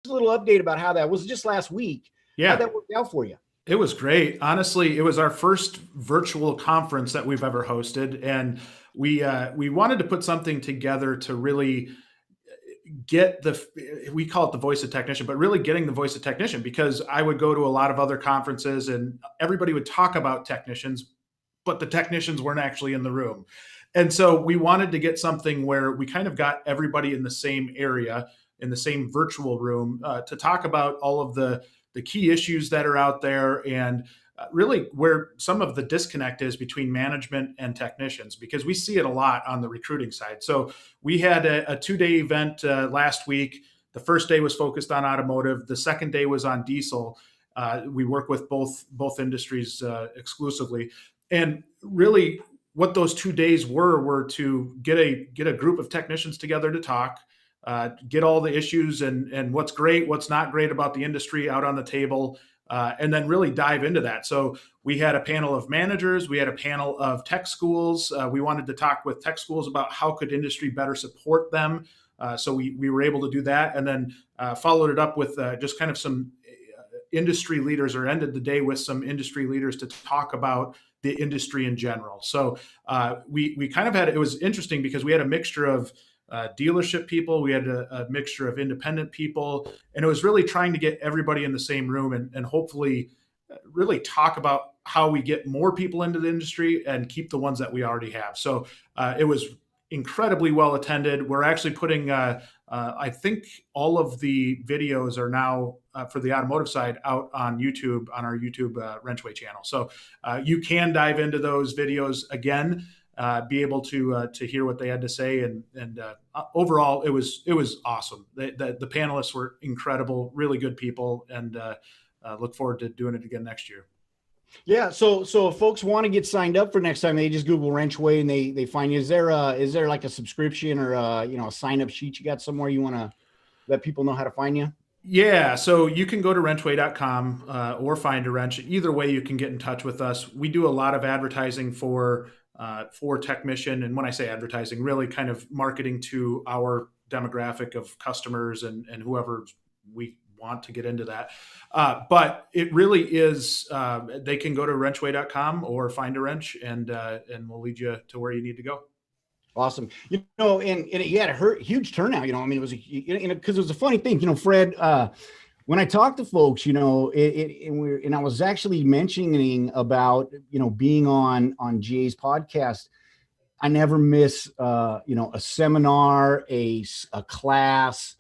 a little update about how that was just last week. How Yeah, that worked out for you. it was great. Honestly, it was our first virtual conference that we've ever hosted, and we wanted to put something together to really get the, we call it the voice of technician, but really getting the voice of technician, because I would go to a lot of other conferences and everybody would talk about technicians, but the technicians weren't actually in the room. And so we wanted to get something where we kind of got everybody in the same area, in the same virtual room, to talk about all of the key issues that are out there, and really where some of the disconnect is between management and technicians, because we see it a lot on the recruiting side. So we had a 2-day event last week. The first day was focused on automotive. The second day was on diesel. We work with both industries exclusively, and really what those 2 days were to get a group of technicians together to talk, get all the issues and what's great, what's not great about the industry out on the table, and then really dive into that. So we had a panel of managers, we had a panel of tech schools. We wanted to talk with tech schools about how could industry better support them. So we were able to do that, and then followed it up with just kind of some industry leaders, or ended the day with some industry leaders to talk about the industry in general. So we kind of had, it was interesting because we had a mixture of dealership people, we had a mixture of independent people, and it was really trying to get everybody in the same room, and hopefully really talk about how we get more people into the industry and keep the ones that we already have. So it was incredibly well attended. We're actually putting, I think all of the videos are now for the automotive side out on YouTube, on our YouTube Wrenchway channel. So you can dive into those videos again, be able to hear what they had to say, and overall it was awesome. The panelists were incredible, really good people, and look forward to doing it again next year. Yeah. So if folks want to get signed up for next time, they just Google Wrenchway and they find you. Is there like a subscription or a sign up sheet you got somewhere you want to let people know how to find you? Yeah, so you can go to wrenchway.com or find a wrench. Either way, you can get in touch with us. We do a lot of advertising for Techmission, and when I say advertising, really kind of marketing to our demographic of customers and whoever we want to get into that. But it really is. They can go to wrenchway.com or find a wrench, and we'll lead you to where you need to go. Awesome. And you had a huge turnout, I mean, it was because it was a funny thing, Fred, when I talked to folks, and I was actually mentioning about, being on GA's podcast. I never miss, a seminar, a class,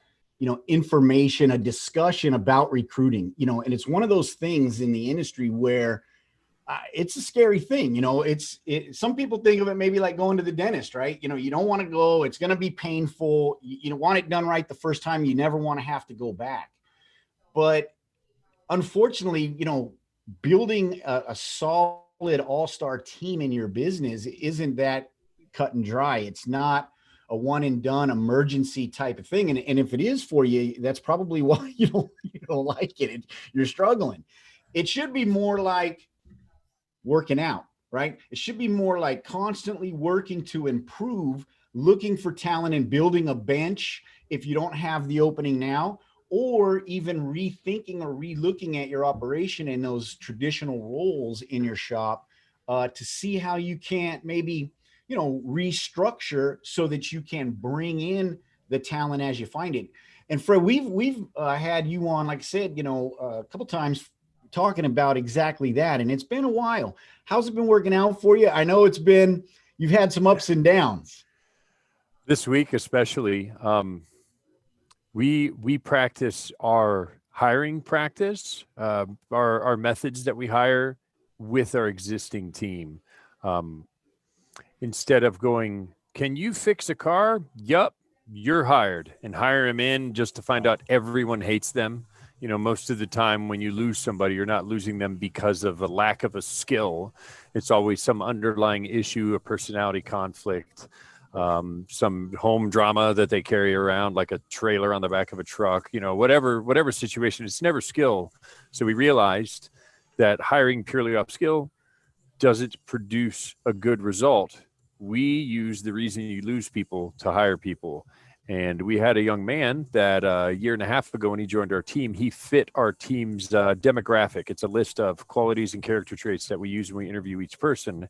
information, a discussion about recruiting, and it's one of those things in the industry where it's a scary thing. Some people think of it maybe like going to the dentist, right? You don't want to go, it's going to be painful. You want it done right the first time. You never want to have to go back. But unfortunately, building a solid all-star team in your business isn't that cut and dry. It's not a one and done emergency type of thing. And if it is for you, that's probably why you don't like it. You're struggling. It should be more like working out, right? It should be more like constantly working to improve, looking for talent and building a bench if you don't have the opening now, or even rethinking or relooking at your operation and those traditional roles in your shop to see how you can maybe, restructure so that you can bring in the talent as you find it. And Fred, we've had you on, like I said, a couple times talking about exactly that. And it's been a while. How's it been working out for you? I know you've had some ups and downs. This week, especially, we practice our hiring practice, our methods that we hire with our existing team. Instead of going, can you fix a car? Yup, you're hired, and hire them in just to find out everyone hates them. Most of the time when you lose somebody, you're not losing them because of a lack of a skill. It's always some underlying issue, a personality conflict, some home drama that they carry around, like a trailer on the back of a truck, whatever situation. It's never skill. So we realized that hiring purely off skill doesn't produce a good result. We use the reason you lose people to hire people. And we had a young man that a year and a half ago when he joined our team, he fit our team's demographic. It's a list of qualities and character traits that we use when we interview each person.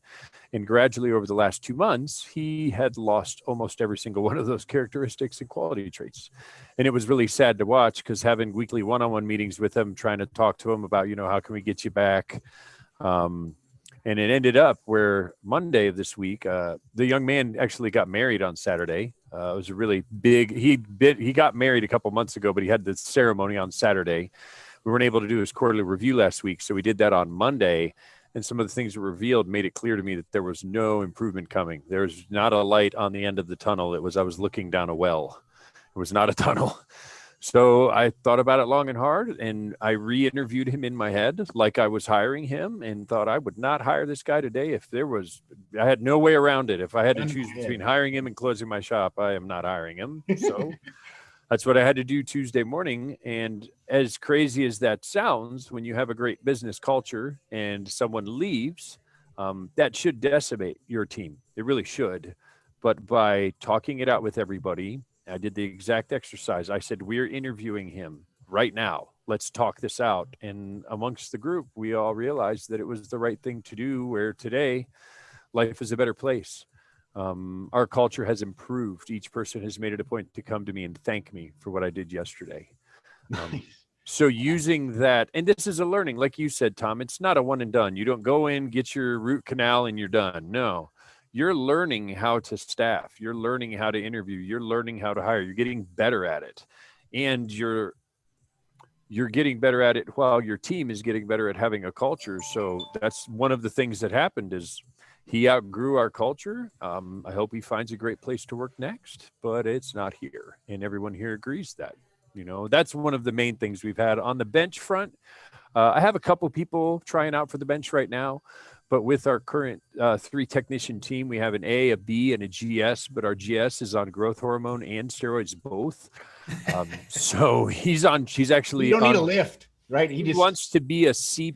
And gradually over the last 2 months, he had lost almost every single one of those characteristics and quality traits. And it was really sad to watch, because having weekly one-on-one meetings with him, trying to talk to him about, how can we get you back? And it ended up where Monday of this week, the young man actually got married on Saturday. It was a really big, he got married a couple months ago, but he had the ceremony on Saturday. We weren't able to do his quarterly review last week, so we did that on Monday. And some of the things that were revealed made it clear to me that there was no improvement coming. There was not a light on the end of the tunnel. I was looking down a well. It was not a tunnel. So I thought about it long and hard, and I re-interviewed him in my head like I was hiring him, and thought I would not hire this guy today I had no way around it. If I had to choose between hiring him and closing my shop, I am not hiring him. So that's what I had to do Tuesday morning. And as crazy as that sounds, when you have a great business culture and someone leaves, that should decimate your team. It really should. But by talking it out with everybody, I did the exact exercise. I said, we're interviewing him right now. Let's talk this out. And amongst the group, we all realized that it was the right thing to do, where today life is a better place. Our culture has improved. Each person has made it a point to come to me and thank me for what I did yesterday. So using that, and this is a learning, like you said, Tom, it's not a one and done. You don't go in, get your root canal, and you're done. No. You're learning how to staff. You're learning how to interview. You're learning how to hire. You're getting better at it. And you're getting better at it while your team is getting better at having a culture. So that's one of the things that happened is he outgrew our culture. I hope he finds a great place to work next, but it's not here. And everyone here agrees that, that's one of the main things we've had on the bench front. I have a couple people trying out for the bench right now. But with our current 3-technician team, we have an A, a B, and a GS, but our GS is on growth hormone and steroids both. So she's actually you don't need a lift, right? He wants to be a C+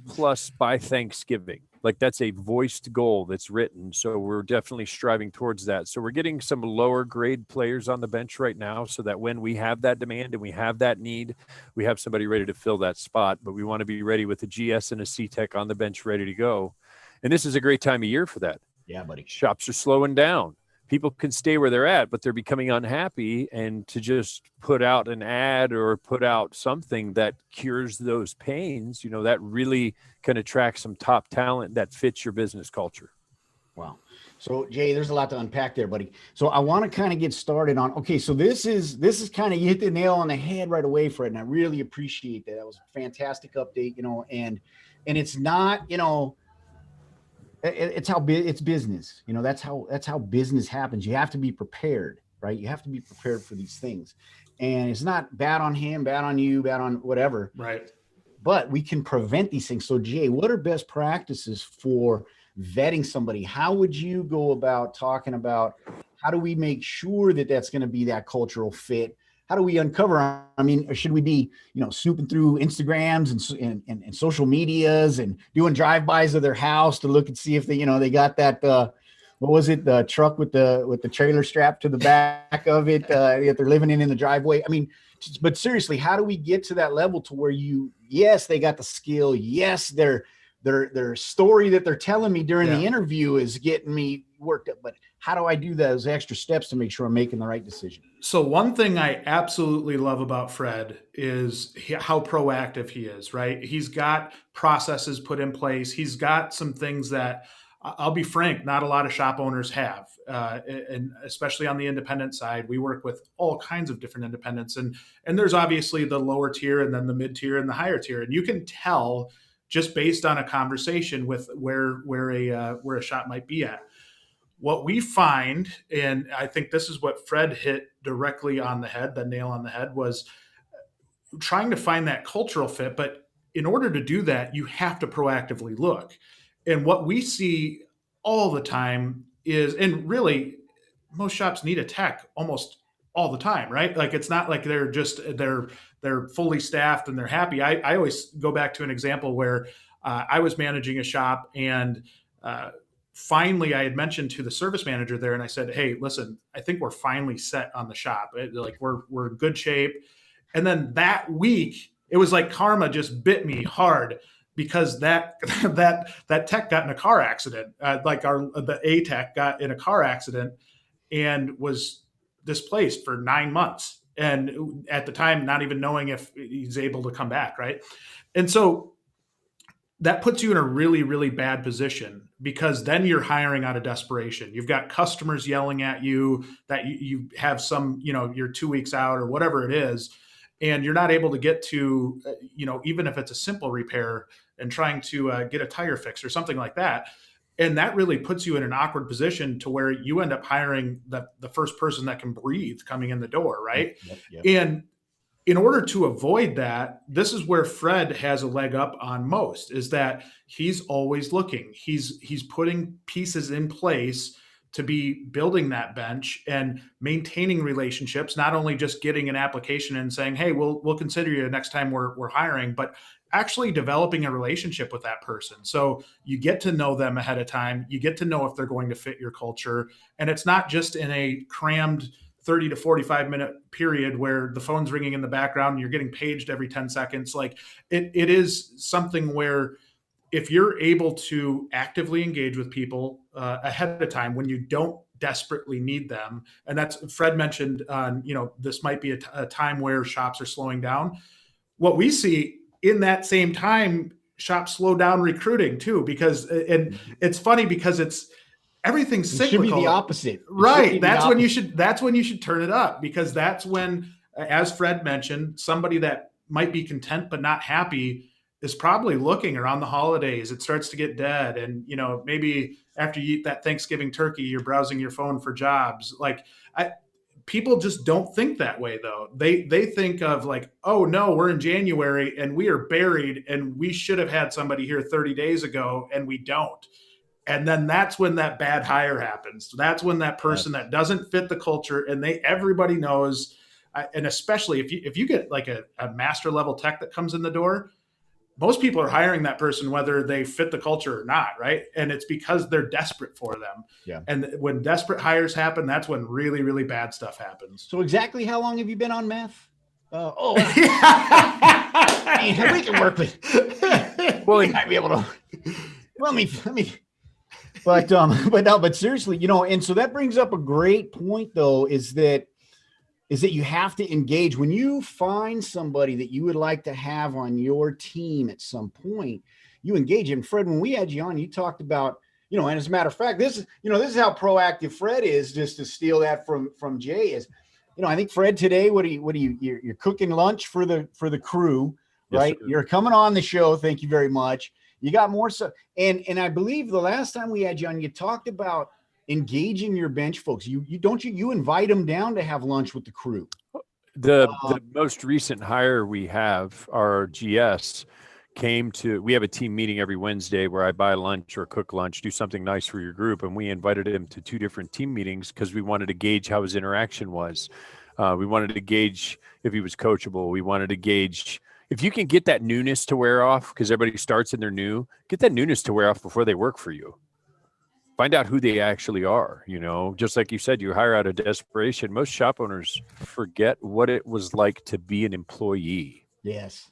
by Thanksgiving. Like, that's a voiced goal that's written. So we're definitely striving towards that. So we're getting some lower grade players on the bench right now, so that when we have that demand and we have that need, we have somebody ready to fill that spot. But we want to be ready with a GS and a C-Tech on the bench ready to go. And this is a great time of year for that. Yeah, buddy. Shops are slowing down. People can stay where they're at, but they're becoming unhappy. And to just put out an ad or put out something that cures those pains, that really can attract some top talent that fits your business culture. Wow. So Jay, there's a lot to unpack there, buddy. So I want to kind of get started on, okay, so this is kind of, you hit the nail on the head right away, Fred. And I really appreciate that. That was a fantastic update, and it's not, it's business, that's how business happens. You have to be prepared, right? You have to be prepared for these things, and it's not bad on him, bad on you, bad on whatever. Right. But we can prevent these things. So Jay, what are best practices for vetting somebody? How would you go about talking about, how do we make sure that that's going to be that cultural fit? How do we uncover? I mean, should we be, snooping through Instagrams and social medias and doing drive-bys of their house to look and see if they, they got that, what was it? The truck with the trailer strapped to the back of it that they're living in the driveway. I mean, but seriously, how do we get to that level to where yes, they got the skill. Yes, their story that they're telling me during the interview is getting me worked up, but how do I do those extra steps to make sure I'm making the right decision? So one thing I absolutely love about Fred is how proactive he is, right? He's got processes put in place. He's got some things that, I'll be frank, not a lot of shop owners have. And especially on the independent side, we work with all kinds of different independents. And there's obviously the lower tier and then the mid tier and the higher tier. And you can tell just based on a conversation with where a shop might be at. What we find, and I think this is what Fred hit directly on the head, the nail on the head, was trying to find that cultural fit. But in order to do that, you have to proactively look. And what we see all the time is, and really most shops need a tech almost all the time, right? Like, it's not like they're fully staffed and they're happy. I always go back to an example where I was managing a shop, and finally, I had mentioned to the service manager there, and I said, "Hey, listen, I think we're finally set on the shop. Like we're in good shape." And then that week, it was like karma just bit me hard because that tech got in a car accident. The A tech got in a car accident and was displaced for 9 months. And at the time, not even knowing if he's able to come back, right? And so that puts you in a really, really bad position because then you're hiring out of desperation. You've got customers yelling at you that you have some, you're 2 weeks out or whatever it is. And you're not able to get to, even if it's a simple repair and trying to get a tire fix or something like that. And that really puts you in an awkward position to where you end up hiring the first person that can breathe coming in the door, right? Yep. And in order to avoid that, this is where Fred has a leg up on most, is that he's always looking. He's putting pieces in place to be building that bench and maintaining relationships, not only just getting an application and saying, "Hey, we'll consider you next time we're hiring," but actually developing a relationship with that person. So you get to know them ahead of time. You get to know if they're going to fit your culture. And it's not just in a crammed 30 to 45-minute period where the phone's ringing in the background and you're getting paged every 10 seconds. Like it is something where if you're able to actively engage with people ahead of time when you don't desperately need them, and that's Fred mentioned, this might be a time where shops are slowing down. What we see in that same time, shops slow down recruiting too, because, and it's funny because everything's cyclical. It should be the opposite. Right. That's when you should turn it up, because that's when, as Fred mentioned, somebody that might be content but not happy is probably looking around the holidays. It starts to get dead. And, maybe after you eat that Thanksgiving turkey, you're browsing your phone for jobs. People just don't think that way though. They think of like, oh no, we're in January and we are buried and we should have had somebody here 30 days ago and we don't. And then that's when that bad hire happens. That's when that person that doesn't fit the culture, and everybody knows, and especially if you get like a master level tech that comes in the door, most people are hiring that person whether they fit the culture or not, right? And it's because they're desperate for them. Yeah. And when desperate hires happen, that's when really, really bad stuff happens. So exactly how long have you been on meth? Man, we can work with. Well, we might be able to. Let me. But seriously, and so that brings up a great point though, is that you have to engage. When you find somebody that you would like to have on your team at some point, you engage. And Fred, when we had you on, you talked about, and as a matter of fact, this is how proactive Fred is, just to steal that from Jay, is, I think Fred today, you're cooking lunch for the crew, right? Yes, you're coming on the show. Thank you very much. You got more stuff. And I believe the last time we had you on, you talked about engaging your bench folks. You invite them down to have lunch with the crew. The most recent hire we have, our GS, we have a team meeting every Wednesday where I buy lunch or cook lunch, do something nice for your group. And we invited him to 2 different team meetings because we wanted to gauge how his interaction was. We wanted to gauge if he was coachable. We wanted to gauge if you can get that newness to wear off, because everybody starts and they're new, get that newness to wear off before they work for you. Find out who they actually are. Just like you said, you hire out of desperation. Most shop owners forget what it was like to be an employee. Yes.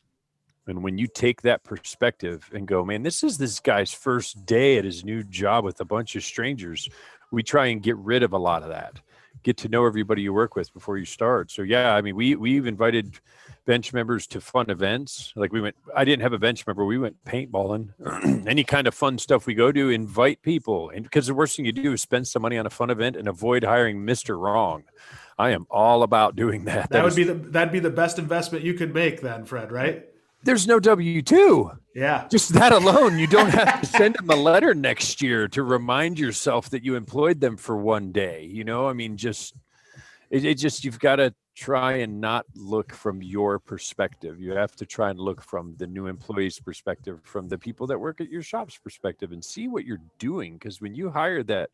And when you take that perspective and go, man, this is this guy's first day at his new job with a bunch of strangers, we try and get rid of a lot of that. Get to know everybody you work with before you start. So yeah, I mean, we've invited bench members to fun events. Like I didn't have a bench member. We went paintballing, any kind of fun stuff we go to, invite people. And because the worst thing you do is spend some money on a fun event and avoid hiring Mr. Wrong. I am all about doing that. That'd be the best investment you could make then, Fred, right? There's no W-2. Yeah. Just that alone. You don't have to send them a letter next year to remind yourself that you employed them for one day. I mean, you've got to try and not look from your perspective. You have to try and look from the new employee's perspective, from the people that work at your shop's perspective, and see what you're doing. Because when you hire that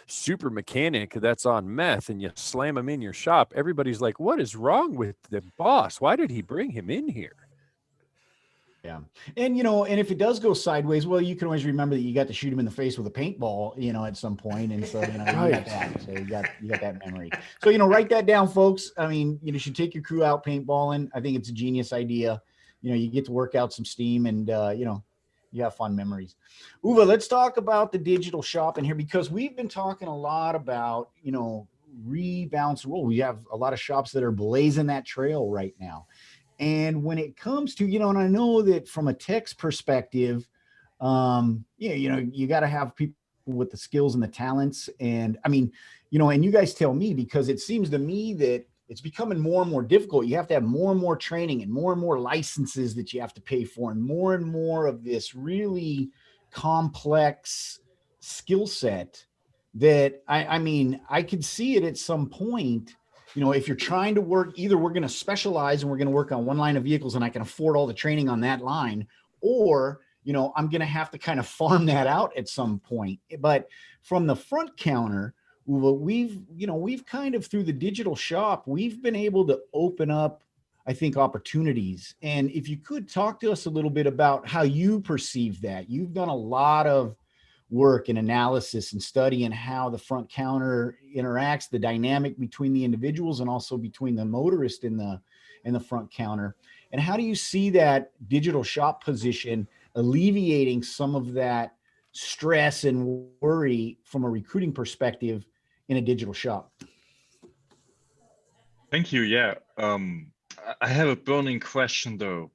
super mechanic that's on meth and you slam him in your shop, everybody's like, what is wrong with the boss? Why did he bring him in here? Yeah. And, and if it does go sideways, well, you can always remember that you got to shoot him in the face with a paintball, at some point. And so, you got Right. that. So you got that memory. So, write that down, folks. I mean, you should take your crew out paintballing. I think it's a genius idea. You get to work out some steam and, you have fun memories. Uwe, let's talk about the digital shop in here, because we've been talking a lot about, rebalance role. We have a lot of shops that are blazing that trail right now. And when it comes to, and I know that from a tech's perspective, you got to have people with the skills and the talents. And I mean, and you guys tell me, because it seems to me that it's becoming more and more difficult. You have to have more and more training and more licenses that you have to pay for, and more of this really complex skill set that I mean, I could see it at some point. If you're trying to work, either we're going to specialize and we're going to work on one line of vehicles and I can afford all the training on that line, or, I'm going to have to kind of farm that out at some point. But from the front counter, we've kind of, through the digital shop, we've been able to open up, I think, opportunities. And if you could talk to us a little bit about how you perceive that. You've done a lot of work and analysis and study and how the front counter interacts, the dynamic between the individuals and also between the motorist in the front counter. And how do you see that digital shop position alleviating some of that stress and worry from a recruiting perspective in a digital shop? Thank you. Yeah. I have a burning question though.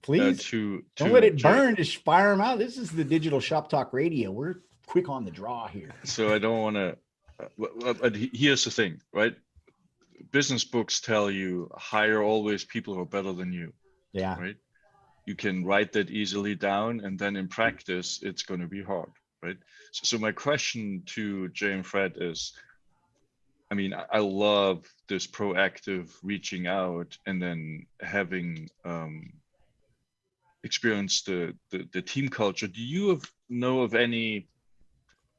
Please don't let it burn. Just fire them out. This is the Digital Shop Talk Radio. We're quick on the draw here. So I don't want to. But here's the thing, right? Business books tell you hire always people who are better than you. Yeah. Right. You can write that easily down, and then in practice, it's going to be hard, right? So my question to Jay and Fred is, I mean, I love this proactive reaching out and then having experienced the team culture. Do you know of any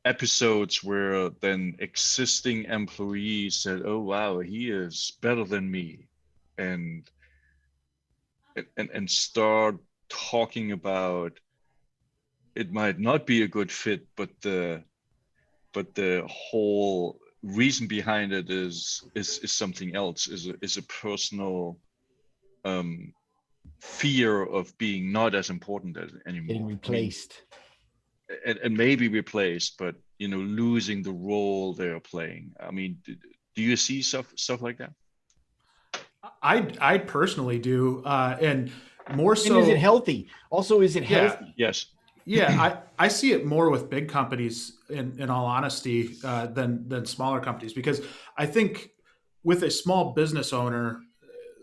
episodes where then existing employees said, "Oh wow, he is better than me," and start talking about it might not be a good fit, but the whole reason behind it is something else, is a personal fear of being not as important anymore, getting replaced. And maybe replaced, but losing the role they're playing. I mean, do you see stuff like that? I personally do, and more so. And is it healthy? Also, is it healthy? Yes. Yeah, I see it more with big companies, in all honesty, than smaller companies, because I think with a small business owner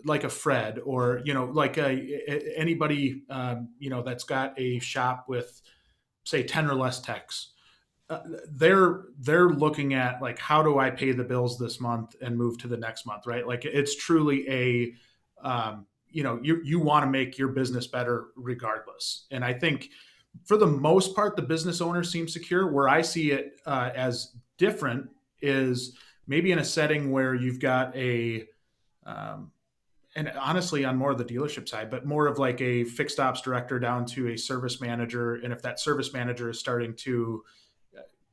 like a Fred, or like anybody that's got a shop with, say, 10 or less techs, they're looking at, like, how do I pay the bills this month and move to the next month, right? Like, it's truly a you want to make your business better regardless. And I think for the most part, the business owner seems secure. Where I see it as different is maybe in a setting where you've got and honestly on more of the dealership side, but more of like a fixed ops director down to a service manager. And if that service manager is starting to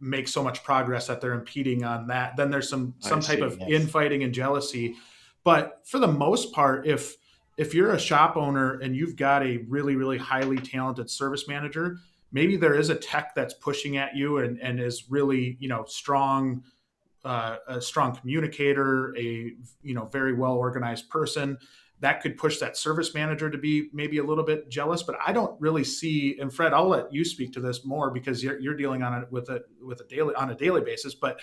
make so much progress that they're impeding on that, then there's some type of infighting and jealousy. But for the most part, if you're a shop owner and you've got a really, really highly talented service manager, maybe there is a tech that's pushing at you and is really, strong, a strong communicator, a very well organized person, that could push that service manager to be maybe a little bit jealous. But I don't really see, and Fred, I'll let you speak to this more because you're dealing on it on a daily basis. But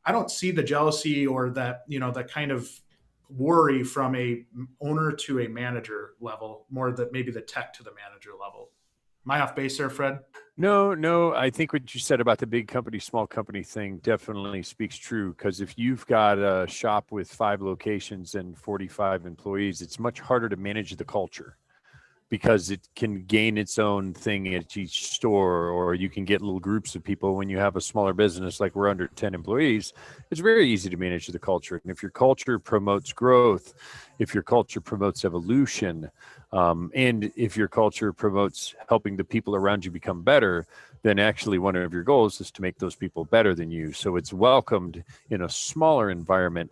I don't see the jealousy or that that kind of worry from a owner to a manager level, more that maybe the tech to the manager level. Am I off base there, Fred? No. I think what you said about the big company, small company thing definitely speaks true. Because if you've got a shop with 5 locations and 45 employees, it's much harder to manage the culture. because it can gain its own thing at each store, or you can get little groups of people. When you have a smaller business, like we're under 10 employees, it's very easy to manage the culture. And if your culture promotes growth, if your culture promotes evolution, and if your culture promotes helping the people around you become better, then actually one of your goals is to make those people better than you. So it's welcomed in a smaller environment,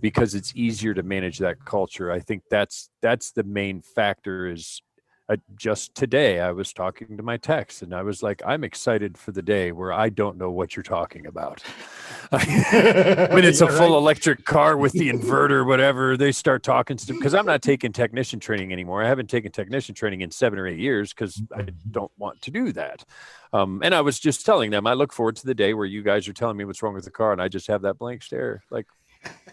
because it's easier to manage that culture. I think that's the main factor. Is just today I was talking to my techs and I was like, I'm excited for the day where I don't know what you're talking about. When it's a full electric car with the inverter, whatever, they start talking to, because I'm not taking technician training anymore. I haven't taken technician training in 7 or 8 years because I don't want to do that. And I was just telling them, I look forward to the day where you guys are telling me what's wrong with the car and I just have that blank stare. Like,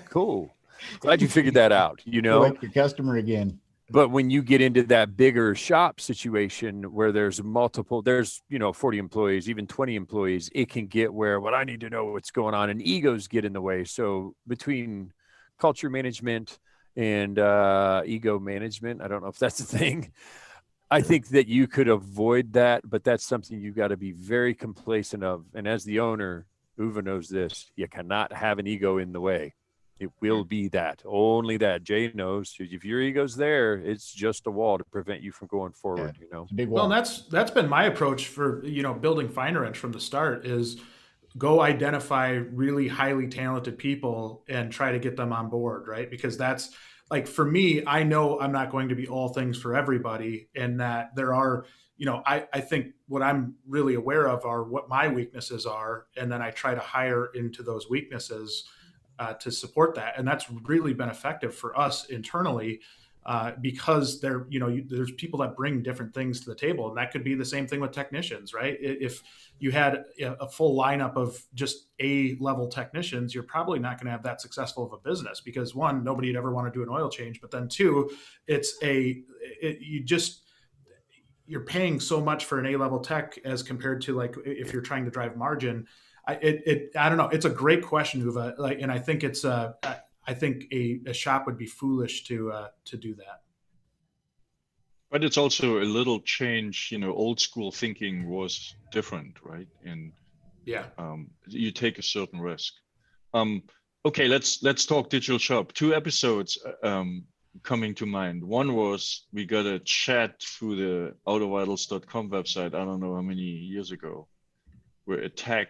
cool. Glad you figured that out, you know? Like your customer again. But when you get into that bigger shop situation where there's 40 employees, even 20 employees, it can get where, well, I need to know what's going on, and egos get in the way. So between culture management and ego management, I don't know if that's a thing. I think that you could avoid that, but that's something you got to be very complacent of. And as the owner, Uwe knows this, you cannot have an ego in the way. It will be that, only that. Jay knows if your ego's there, it's just a wall to prevent you from going forward. Yeah, you know, it's a big wall. Well, that's been my approach for, building Fine Wrench from the start, is go identify really highly talented people and try to get them on board, right? Because that's, like, for me, I know I'm not going to be all things for everybody, and that there are, I think what I'm really aware of are what my weaknesses are, and then I try to hire into those weaknesses to support that. And that's really been effective for us internally, because there's people that bring different things to the table. And that could be the same thing with technicians, right? If you had a full lineup of just A-level technicians, you're probably not going to have that successful of a business, because one, nobody would ever want to do an oil change. But then two, you're paying so much for an A-level tech as compared to, like, if you're trying to drive margin. I don't know. It's a great question, Uwe. And I think I think a shop would be foolish to do that. But it's also a little change. Old school thinking was different, right? And yeah, you take a certain risk. Okay, let's talk digital shop. 2 episodes coming to mind. One was we got a chat through the autovitals.com website. I don't know how many years ago, where a tech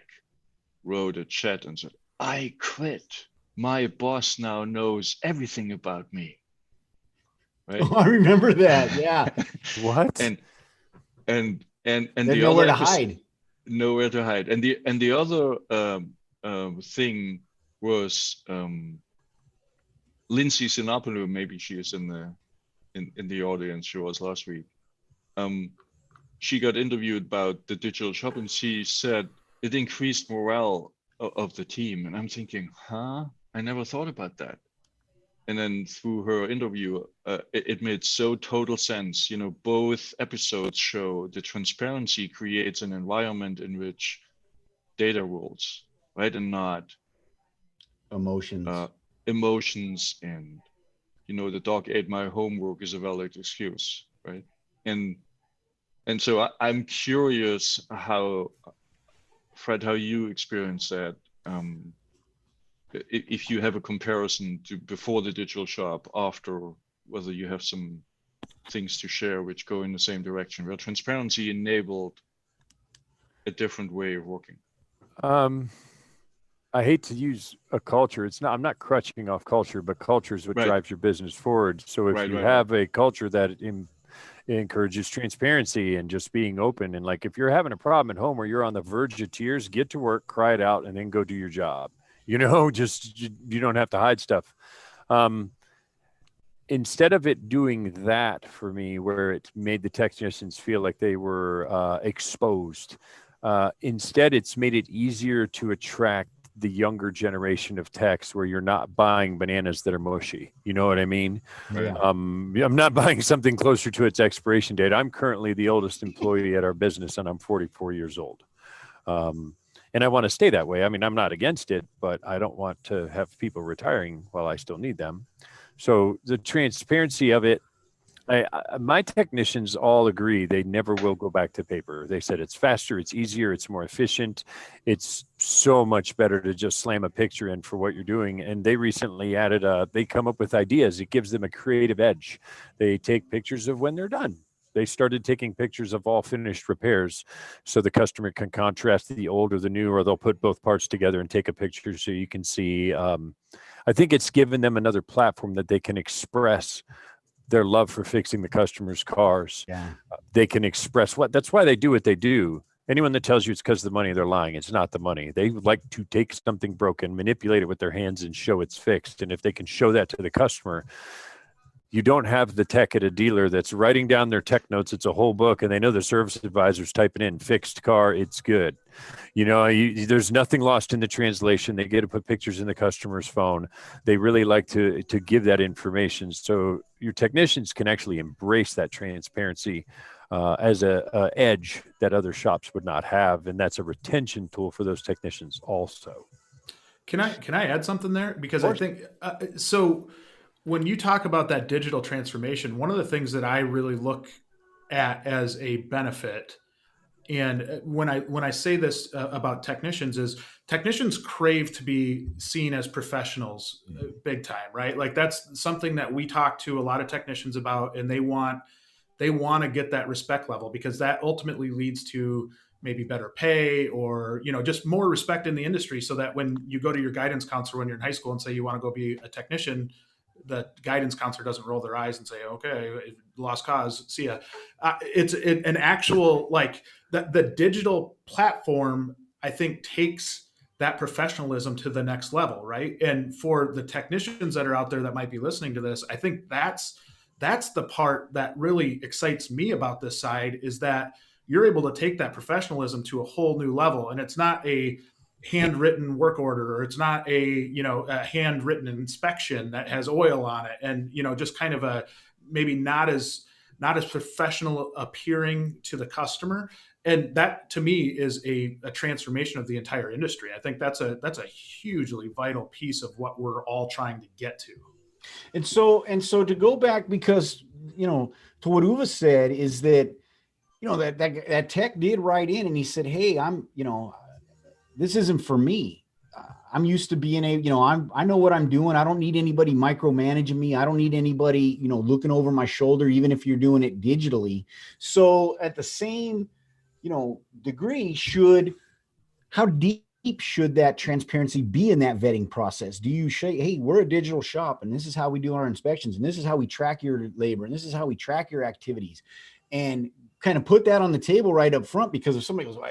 wrote a chat and said, "I quit. My boss now knows everything about me." Right? Oh, I remember that. Yeah. what? And There's the nowhere other to hide. Nowhere to hide. And the other thing was Lindsay Sinopoulou. Maybe she is in the audience. She was last week. She got interviewed about the digital shop, and she said it increased morale of the team. And I'm thinking, I never thought about that. And then through her interview, it made so total sense. Both episodes show the transparency creates an environment in which data rules, right? And not Emotions. Emotions. And, the dog ate my homework is a valid excuse, right? And so I'm curious Fred, how you experience that. If you have a comparison to before the digital shop, after, whether you have some things to share which go in the same direction, where transparency enabled a different way of working. I hate to use a culture. I'm not crutching off culture, but culture is what drives your business forward. So if you have a culture that encourages transparency and just being open, and, like, if you're having a problem at home where you're on the verge of tears, get to work, cry it out, and then go do your job. You don't have to hide stuff. Instead of it doing that for me, where it made the technicians feel like they were exposed, instead it's made it easier to attract the younger generation of techs, where you're not buying bananas that are mushy. You know what I mean? Yeah. I'm not buying something closer to its expiration date. I'm currently the oldest employee at our business, and I'm 44 years old. And I want to stay that way. I mean, I'm not against it, but I don't want to have people retiring while I still need them. So the transparency of it, My technicians all agree they never will go back to paper. They said it's faster, it's easier, it's more efficient. It's so much better to just slam a picture in for what you're doing. And they recently added they come up with ideas. It gives them a creative edge. They take pictures of when they're done. They started taking pictures of all finished repairs so the customer can contrast the old or the new, or they'll put both parts together and take a picture so you can see. I think it's given them another platform that they can express their love for fixing the customer's cars. Yeah. They can express that's why they do what they do. Anyone that tells you it's because of the money, they're lying. It's not the money. They like to take something broken, manipulate it with their hands and show it's fixed. And if they can show that to the customer, you don't have the tech at a dealer that's writing down their tech notes. It's a whole book, and they know the service advisor's typing in fixed car, it's good. There's nothing lost in the translation. They get to put pictures in the customer's phone. They really like to give that information. So your technicians can actually embrace that transparency as a edge that other shops would not have. And that's a retention tool for those technicians also. Can I add something there? Because I think, so when you talk about that digital transformation, one of the things that I really look at as a benefit, and when I say this about technicians, is technicians crave to be seen as professionals big time, right? Like that's something that we talk to a lot of technicians about, and they want to get that respect level, because that ultimately leads to maybe better pay, or just more respect in the industry, so that when you go to your guidance counselor when you're in high school and say you want to go be a technician, the guidance counselor doesn't roll their eyes and say, okay, lost cause, see ya. It's an actual, like, the digital platform, I think, takes that professionalism to the next level, right? And for the technicians that are out there that might be listening to this, I think that's the part that really excites me about this side, is that you're able to take that professionalism to a whole new level. And it's not a handwritten work order, or it's not a handwritten inspection that has oil on it, and just kind of a maybe not as professional appearing to the customer. And that to me is a transformation of the entire industry. I think that's a hugely vital piece of what we're all trying to get to. And so to go back, because to what Uwe said, is that that tech did write in and he said, hey, this isn't for me. I'm used to being I know what I'm doing. I don't need anybody micromanaging me. I don't need anybody, looking over my shoulder, even if you're doing it digitally. So at the same, degree, how deep should that transparency be in that vetting process? Do you say, hey, we're a digital shop and this is how we do our inspections, and this is how we track your labor, and this is how we track your activities, and kind of put that on the table right up front? Because if somebody goes, well,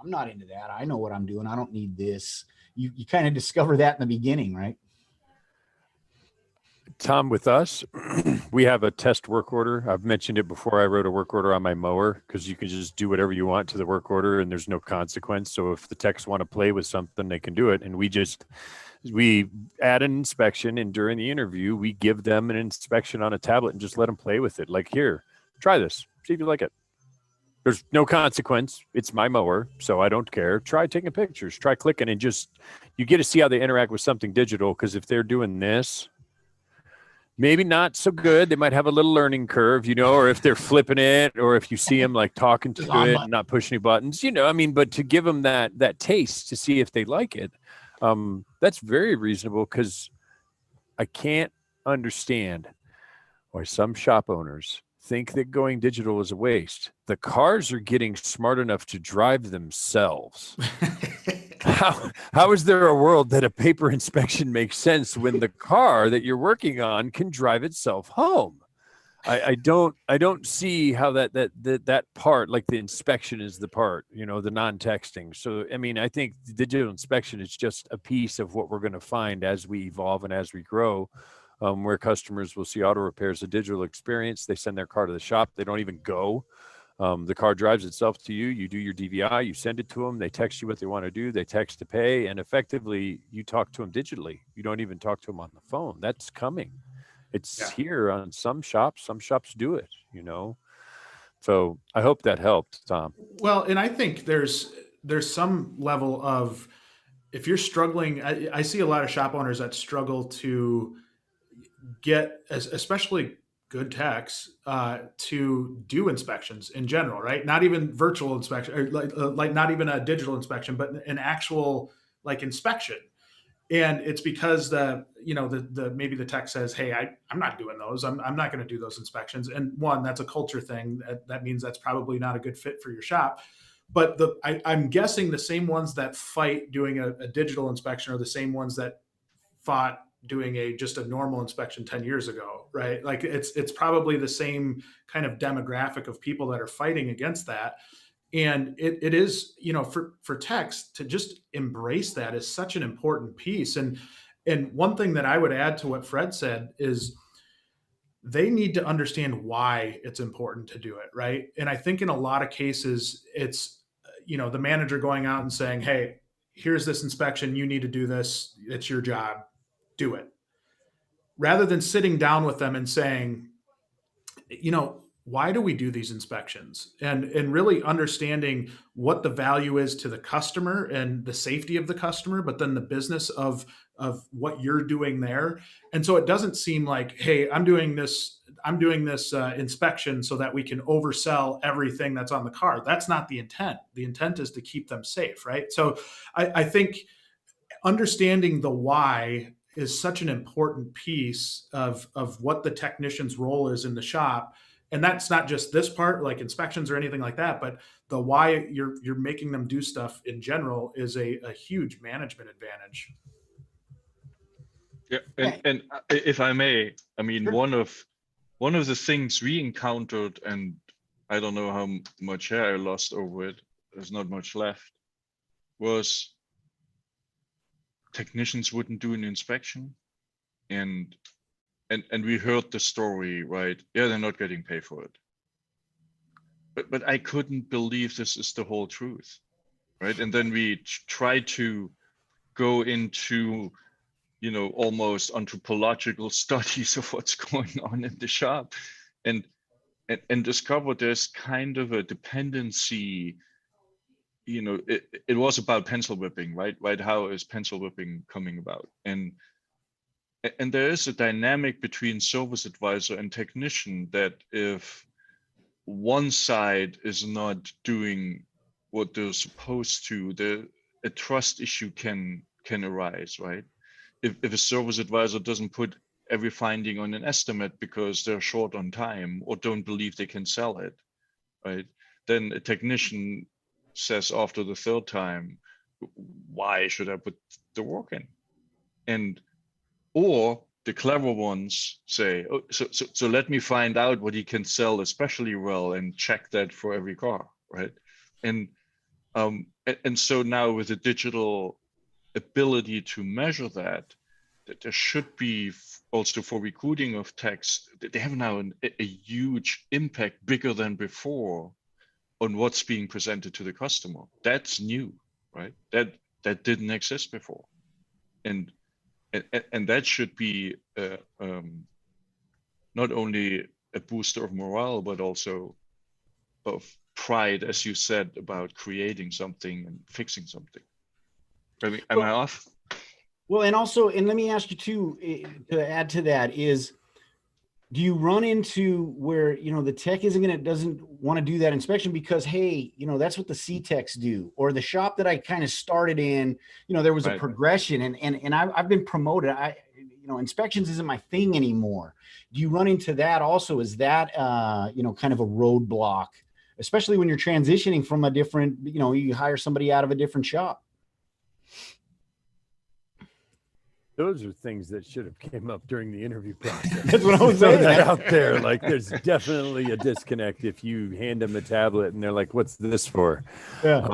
I'm not into that, I know what I'm doing, I don't need this. You kind of discover that in the beginning, right? Tom, with us, we have a test work order. I've mentioned it before. I wrote a work order on my mower because you can just do whatever you want to the work order and there's no consequence. So if the techs want to play with something, they can do it. And we add an inspection, and during the interview, we give them an inspection on a tablet and just let them play with it. Like, here, try this, see if you like it. There's no consequence. It's my mower, so I don't care. Try taking pictures, try clicking, and you get to see how they interact with something digital. Because if they're doing this, maybe not so good. They might have a little learning curve, or if they're flipping it, or if you see them like talking to it and not pushing any buttons, but to give them that taste to see if they like it, that's very reasonable. Because I can't understand why some shop owners think that going digital is a waste. The cars are getting smart enough to drive themselves. How is there a world that a paper inspection makes sense when the car that you're working on can drive itself home? I don't see how that part, like the inspection, is the part, the non-texting. So, I think the digital inspection is just a piece of what we're going to find as we evolve and as we grow. Where customers will see auto repair as a digital experience. They send their car to the shop. They don't even go. The car drives itself to you. You do your DVI. You send it to them. They text you what they want to do. They text to pay. And effectively, you talk to them digitally. You don't even talk to them on the phone. That's coming. It's here on some shops. Some shops do it, So I hope that helped, Tom. Well, and I think there's some level of, if you're struggling, I see a lot of shop owners that struggle to get, especially good techs to do inspections in general, right? Not even virtual inspection, or like not even a digital inspection, but an actual like inspection. And it's because the maybe the tech says, hey, I'm not doing those. I'm not going to do those inspections. And one, that's a culture thing. That means that's probably not a good fit for your shop. But I'm guessing the same ones that fight doing a digital inspection are the same ones that fought doing just a normal inspection 10 years ago, right? Like it's probably the same kind of demographic of people that are fighting against that. And it is, for techs to just embrace that is such an important piece. And one thing that I would add to what Fred said is they need to understand why it's important to do it, right? And I think in a lot of cases, it's, the manager going out and saying, hey, here's this inspection, you need to do this, it's your job, do it. Rather than sitting down with them and saying, why do we do these inspections, and really understanding what the value is to the customer and the safety of the customer, but then the business of what you're doing there. And so it doesn't seem like, hey, I'm doing this inspection so that we can oversell everything that's on the car. That's not the intent. The intent is to keep them safe, right? So I think understanding the why is such an important piece of what the technician's role is in the shop. And that's not just this part, like inspections or anything like that, but the why you're making them do stuff in general is a huge management advantage. Yeah, and if I may, I mean, Sure. one of the things we encountered, and I don't know how much hair I lost over it, there's not much left, was technicians wouldn't do an inspection, and we heard the story, right? Yeah, they're not getting paid for it. But I couldn't believe this is the whole truth, right? And then we tried to go into, almost anthropological studies of what's going on in the shop, and discover there's kind of a dependency. It was about pencil whipping, right? How is pencil whipping coming about? And there is a dynamic between service advisor and technician that if one side is not doing what they're supposed to, a trust issue can arise, right? If a service advisor doesn't put every finding on an estimate because they're short on time or don't believe they can sell it, right? Then a technician says after the third time, why should I put the work in? Or the clever ones say, oh, so let me find out what he can sell especially well and check that for every car, right? And so now with the digital ability to measure that there should be also for recruiting of techs, they have now a huge impact, bigger than before, on what's being presented to the customer. That's new, right? That didn't exist before. And that should be not only a booster of morale, but also of pride, as you said, about creating something and fixing something. Am I off? Well, and also, and let me ask you too, to add to that is, do you run into where, the tech doesn't want to do that inspection because, hey, that's what the C-techs do, or the shop that I kind of started in, there was a progression and I've been promoted. Inspections isn't my thing anymore. Do you run into that also? Is that, kind of a roadblock, especially when you're transitioning from a different, you hire somebody out of a different shop? Those are things that should have came up during the interview process. That's what I was saying. That out there, like there's definitely a disconnect if you hand them a tablet and they're like, "What's this for?" Yeah.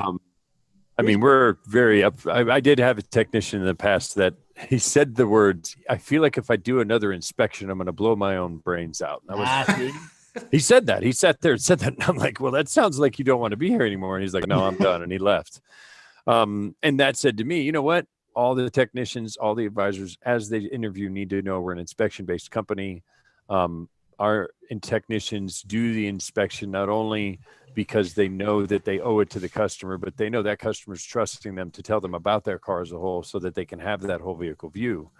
I mean, we're very up. I did have a technician in the past that he said the words, "I feel like if I do another inspection, I'm going to blow my own brains out." And he said that. He sat there and said that, and I'm like, "Well, that sounds like you don't want to be here anymore." And he's like, "No, I'm done," and he left. And that said to me, you know what? All the technicians, all the advisors, as they interview, need to know we're an inspection-based company. Our technicians do the inspection not only because they know that they owe it to the customer, but they know that customer's trusting them to tell them about their car as a whole so that they can have that whole vehicle view.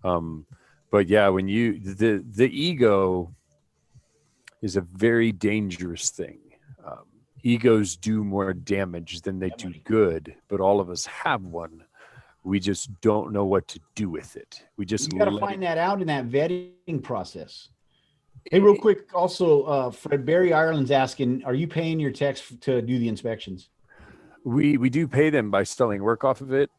But yeah, when the ego is a very dangerous thing. Egos do more damage than they do good, but all of us have one. We just don't know what to do with it. We just You got to find that out in that vetting process. Hey, real quick, also, Fred, Barry Ireland's asking, are you paying your techs to do the inspections? We do pay them by selling work off of it.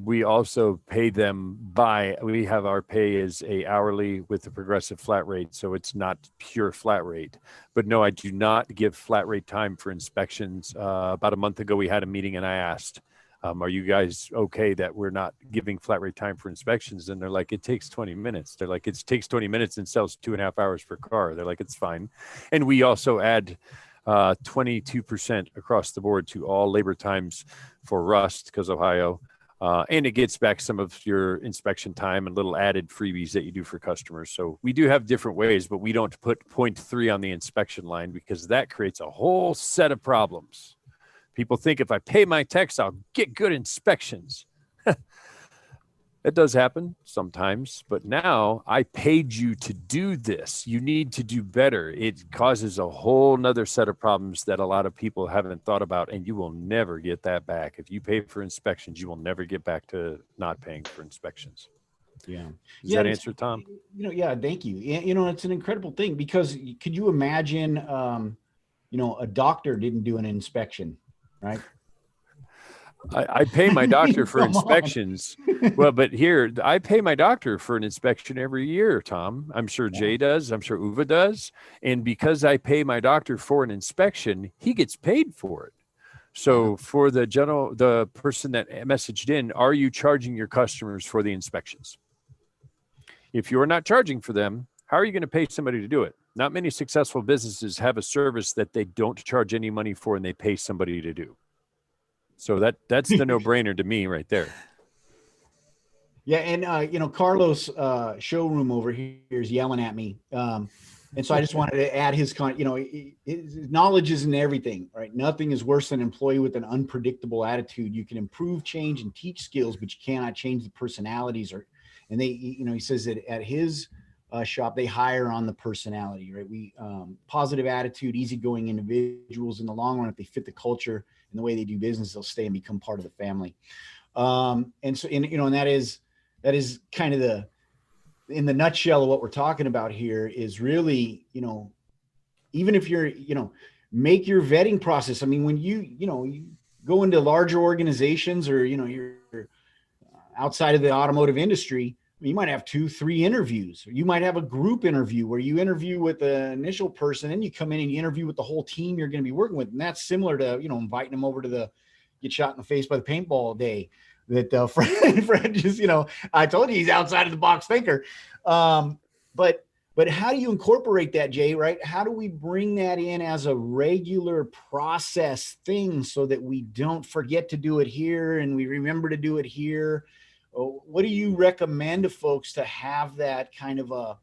We also pay them we have our pay as a hourly with a progressive flat rate. So it's not pure flat rate, but no, I do not give flat rate time for inspections. About a month ago, we had a meeting and I asked, are you guys okay that we're not giving flat rate time for inspections? And they're like, it takes 20 minutes. They're like, it takes 20 minutes and sells 2.5 hours per car. They're like, it's fine. And we also add 22% across the board to all labor times for Rust, because Ohio, and it gets back some of your inspection time and little added freebies that you do for customers. So we do have different ways, but we don't put 0.3 on the inspection line because that creates a whole set of problems. People think if I pay my techs, I'll get good inspections. It does happen sometimes, but now I paid you to do this. You need to do better. It causes a whole nother set of problems that a lot of people haven't thought about, and you will never get that back. If you pay for inspections, you will never get back to not paying for inspections. Yeah. Does that answer, Tom? Yeah, thank you. It's an incredible thing because could you imagine, a doctor didn't do an inspection, right? I pay my doctor for inspections. Well, but here I pay my doctor for an inspection every year, Tom. I'm sure Jay does. I'm sure Uva does. And because I pay my doctor for an inspection, he gets paid for it. So for the person that messaged in, are you charging your customers for the inspections? If you're not charging for them, how are you going to pay somebody to do it? Not many successful businesses have a service that they don't charge any money for and they pay somebody to do. So that's the no-brainer to me right there. Yeah, and Carlos showroom over here is yelling at me, and so I just wanted to add his his knowledge isn't everything, right? Nothing is worse than an employee with an unpredictable attitude. You can improve, change, and teach skills, but you cannot change the personalities. And he says that at his shop they hire on the personality, right? We positive attitude, easygoing individuals. In the long run, if they fit the culture and the way they do business, they'll stay and become part of the family. And so, and that is kind of in the nutshell of what we're talking about here is really, even if you're, make your vetting process. I mean, when you go into larger organizations or, you're outside of the automotive industry, you might have 2-3 interviews. You might have a group interview where you interview with the initial person and you come in and you interview with the whole team you're going to be working with. And that's similar to, inviting them over to get shot in the face by the paintball day that Fred just, I told you he's outside of the box thinker. But how do you incorporate that, Jay, right? How do we bring that in as a regular process thing so that we don't forget to do it here and we remember to do it here? What do you recommend to folks to have that kind of a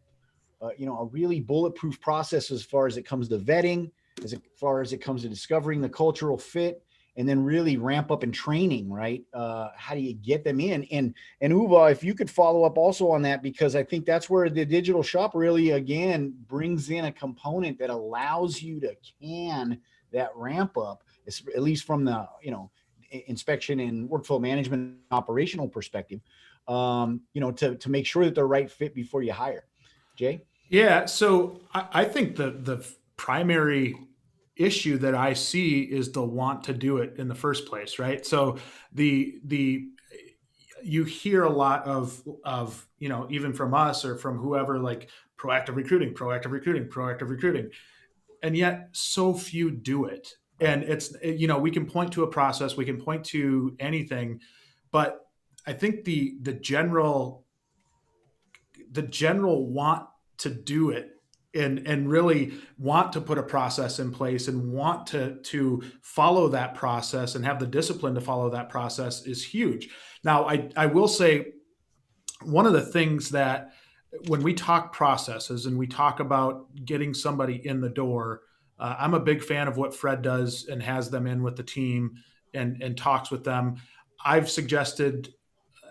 really bulletproof process as far as it comes to vetting, as far as it comes to discovering the cultural fit, and then really ramp up in training, right? How do you get them in? And Uva, if you could follow up also on that, because I think that's where the digital shop really, again, brings in a component that allows you to can that ramp up, at least from the, inspection and workflow management operational perspective, to make sure that they're right fit before you hire. Jay? Yeah. So I think the primary issue that I see is the want to do it in the first place, right? So you hear a lot of even from us or from whoever, like proactive recruiting, and yet so few do it. And it's, we can point to a process, we can point to anything, but I think the general want to do it and really want to put a process in place and want to follow that process and have the discipline to follow that process is huge. Now, I will say one of the things that when we talk processes and we talk about getting somebody in the door, I'm a big fan of what Fred does and has them in with the team and talks with them. I've suggested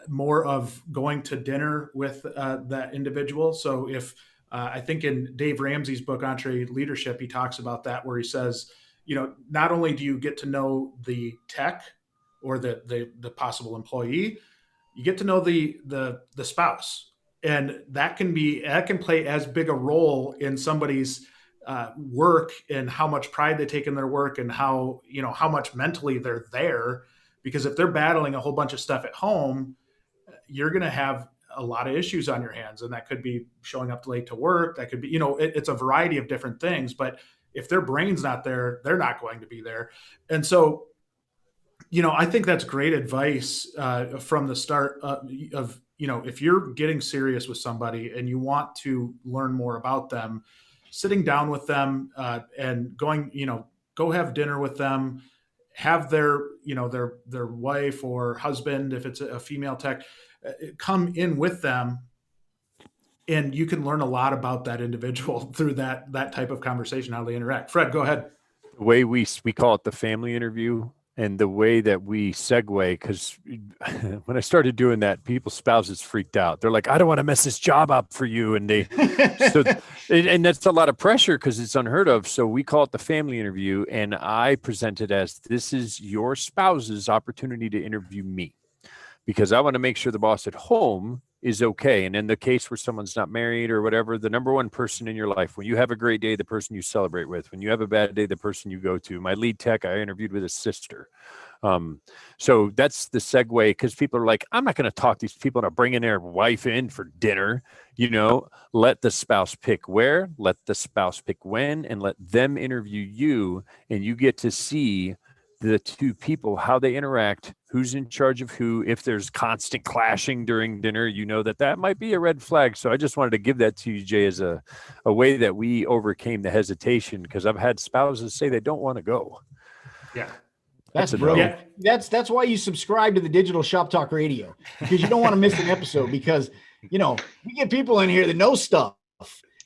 more of going to dinner with that individual. So if I think in Dave Ramsey's book, Entre Leadership, he talks about that, where he says, not only do you get to know the tech or the possible employee, you get to know the spouse, and that can play as big a role in somebody's work and how much pride they take in their work, and how much mentally they're there. Because if they're battling a whole bunch of stuff at home, you're going to have a lot of issues on your hands, and that could be showing up late to work. That could be, it's a variety of different things. But if their brain's not there, they're not going to be there. And so, I think that's great advice from the start of, if you're getting serious with somebody and you want to learn more about them, sitting down with them and going, go have dinner with them, have their wife or husband, if it's a female tech, come in with them, and you can learn a lot about that individual through that type of conversation, how they interact. Fred, go ahead. The way we call it the family interview, and the way that we segue, because when I started doing that, people's spouses freaked out. They're like, I don't want to mess this job up for you. And and that's a lot of pressure because it's unheard of. So we call it the family interview. And I present it as, this is your spouse's opportunity to interview me, because I want to make sure the boss at home is okay. And in the case where someone's not married or whatever, the number one person in your life, when you have a great day, the person you celebrate with; when you have a bad day, the person you go to. My lead tech, I interviewed with his sister. So that's the segue, because people are like, I'm not going to talk these people into bringing their wife in for dinner. Let the spouse pick where, let the spouse pick when, and let them interview you. And you get to see the two people, how they interact, who's in charge of who. If there's constant clashing during dinner, that might be a red flag. So I just wanted to give that to you, Jay, as a way that we overcame the hesitation, because I've had spouses say they don't want to go. Yeah. That's brilliant. Yeah. That's why you subscribe to the Digital Shop Talk Radio, because you don't want to miss an episode, because, we get people in here that know stuff.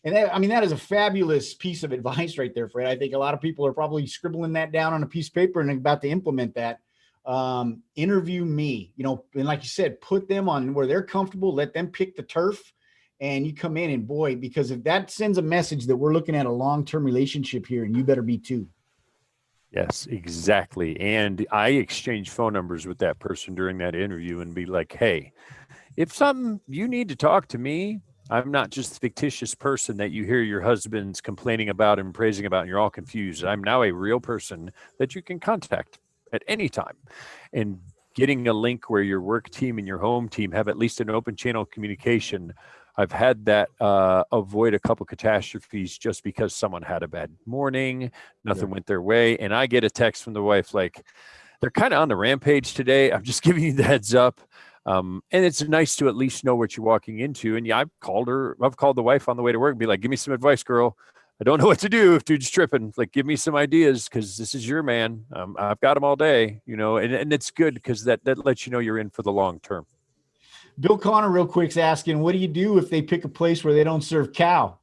And that is a fabulous piece of advice right there, Fred. I think a lot of people are probably scribbling that down on a piece of paper and about to implement that. Interview me, and like you said, put them on where they're comfortable, let them pick the turf, and you come in, and boy, because if that sends a message that we're looking at a long-term relationship here, and you better be too. Yes, exactly. And I exchange phone numbers with that person during that interview and be like, hey, if you need to talk to me, I'm not just a fictitious person that you hear your husband's complaining about and praising about, and you're all confused. I'm now a real person that you can contact at any time. And getting a link where your work team and your home team have at least an open channel of communication. I've had that avoid a couple catastrophes just because someone had a bad morning, nothing went their way. And I get a text from the wife like, they're kind of on the rampage today. I'm just giving you the heads up. And it's nice to at least know what you're walking into. And yeah, I've called the wife on the way to work and be like, give me some advice, girl. I don't know what to do if dude's tripping. Like, give me some ideas, because this is your man. I've got him all day, and it's good because that lets you know you're in for the long term. Bill Connor real quick's asking, what do you do if they pick a place where they don't serve cow?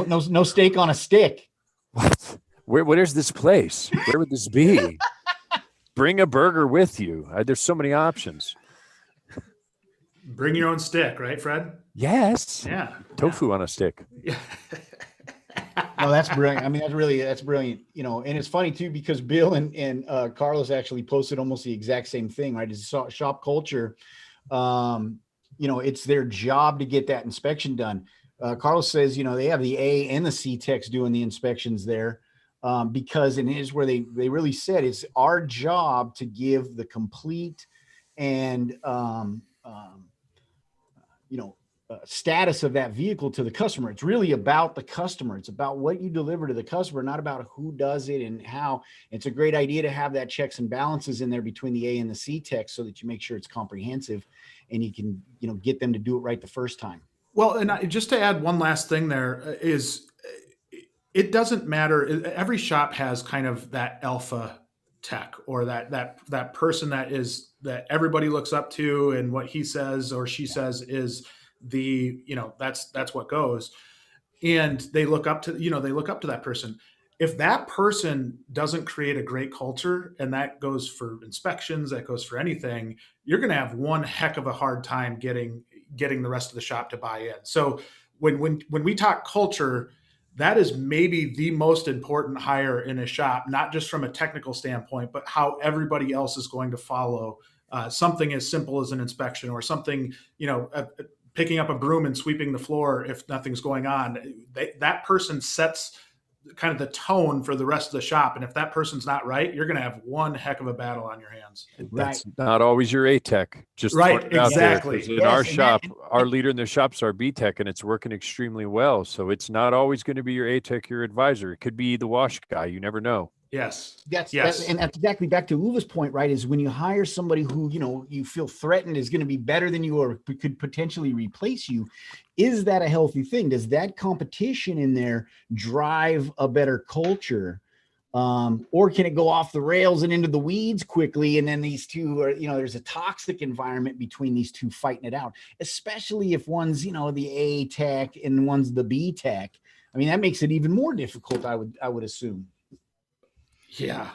No steak on a stick. What? Where's this place? Where would this be? Bring a burger with you. There's so many options. Bring your own stick, right, Fred? Yes. Yeah. Tofu on a stick. Yeah. No, that's brilliant. That's brilliant. And it's funny too, because Bill and Carlos actually posted almost the exact same thing, right? It's shop culture. It's their job to get that inspection done. Carlos says, they have the A and the C techs doing the inspections there. Because it is where they really said it's our job to give the complete and status of that vehicle to the customer. It's really about the customer. It's about what you deliver to the customer, not about who does it and how. It's a great idea to have that checks and balances in there between the A and the C tech, so that you make sure it's comprehensive and you can, get them to do it right the first time. Well, and just to add one last thing there is, it doesn't matter. Every shop has kind of that alpha tech, or that person that everybody looks up to, and what he says or she says is that's what goes. And they look up to that person. If that person doesn't create a great culture, and that goes for inspections, that goes for anything, you're going to have one heck of a hard time getting the rest of the shop to buy in. So when we talk culture, that is maybe the most important hire in a shop, not just from a technical standpoint, but how everybody else is going to follow something as simple as an inspection, or something, picking up a broom and sweeping the floor if nothing's going on. That person sets kind of the tone for the rest of the shop. And if that person's not right, you're going to have one heck of a battle on your hands. That's not always your A tech. Just right. Exactly. In our shop, our leader in the shop's our B tech, and it's working extremely well. So it's not always going to be your A tech, your advisor. It could be the wash guy. You never know. Yes. And that's exactly back to Uwe's point, right? Is when you hire somebody who, you feel threatened is going to be better than you, or could potentially replace you. Is that a healthy thing? Does that competition in there drive a better culture? Or can it go off the rails and into the weeds quickly? And then these two are, there's a toxic environment between these two fighting it out, especially if one's, the A tech and one's the B tech. I mean, that makes it even more difficult, I would assume. Yeah.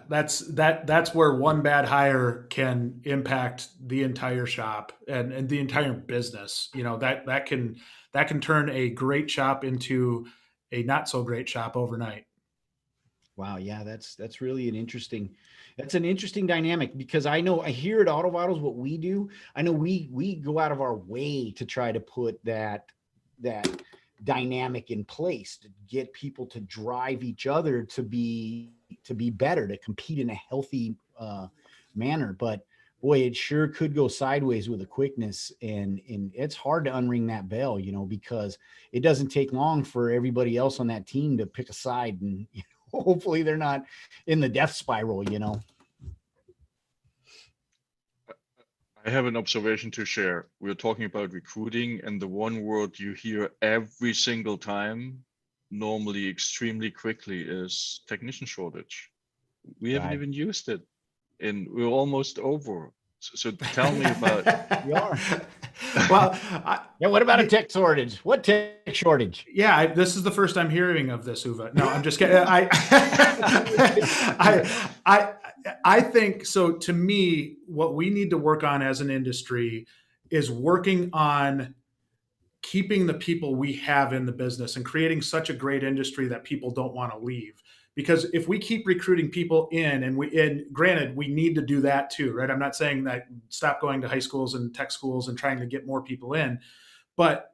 That's where one bad hire can impact the entire shop and the entire business. That can turn a great shop into a not so great shop overnight. Wow. Yeah. That's really an interesting dynamic, because I know here at Auto Vitals, what we do, I know we go out of our way to try to put that dynamic in place to get people to drive each other to be better, to compete in a healthy manner. But boy, it sure could go sideways with a quickness, and it's hard to unring that bell, because it doesn't take long for everybody else on that team to pick a side, and hopefully they're not in the death spiral. I have an observation to share. We're talking about recruiting, and the one word you hear every single time, normally extremely quickly, is technician shortage. We haven't even used it, and we're almost over. So tell me about. We are. Well, what about a tech shortage? What tech shortage? Yeah, this is the first I'm hearing of this, Uwe. No, I'm just kidding. I think so. To me, what we need to work on as an industry is working on keeping the people we have in the business and creating such a great industry that people don't want to leave. Because if we keep recruiting people in, and granted, we need to do that too, right? I'm not saying that stop going to high schools and tech schools and trying to get more people in, but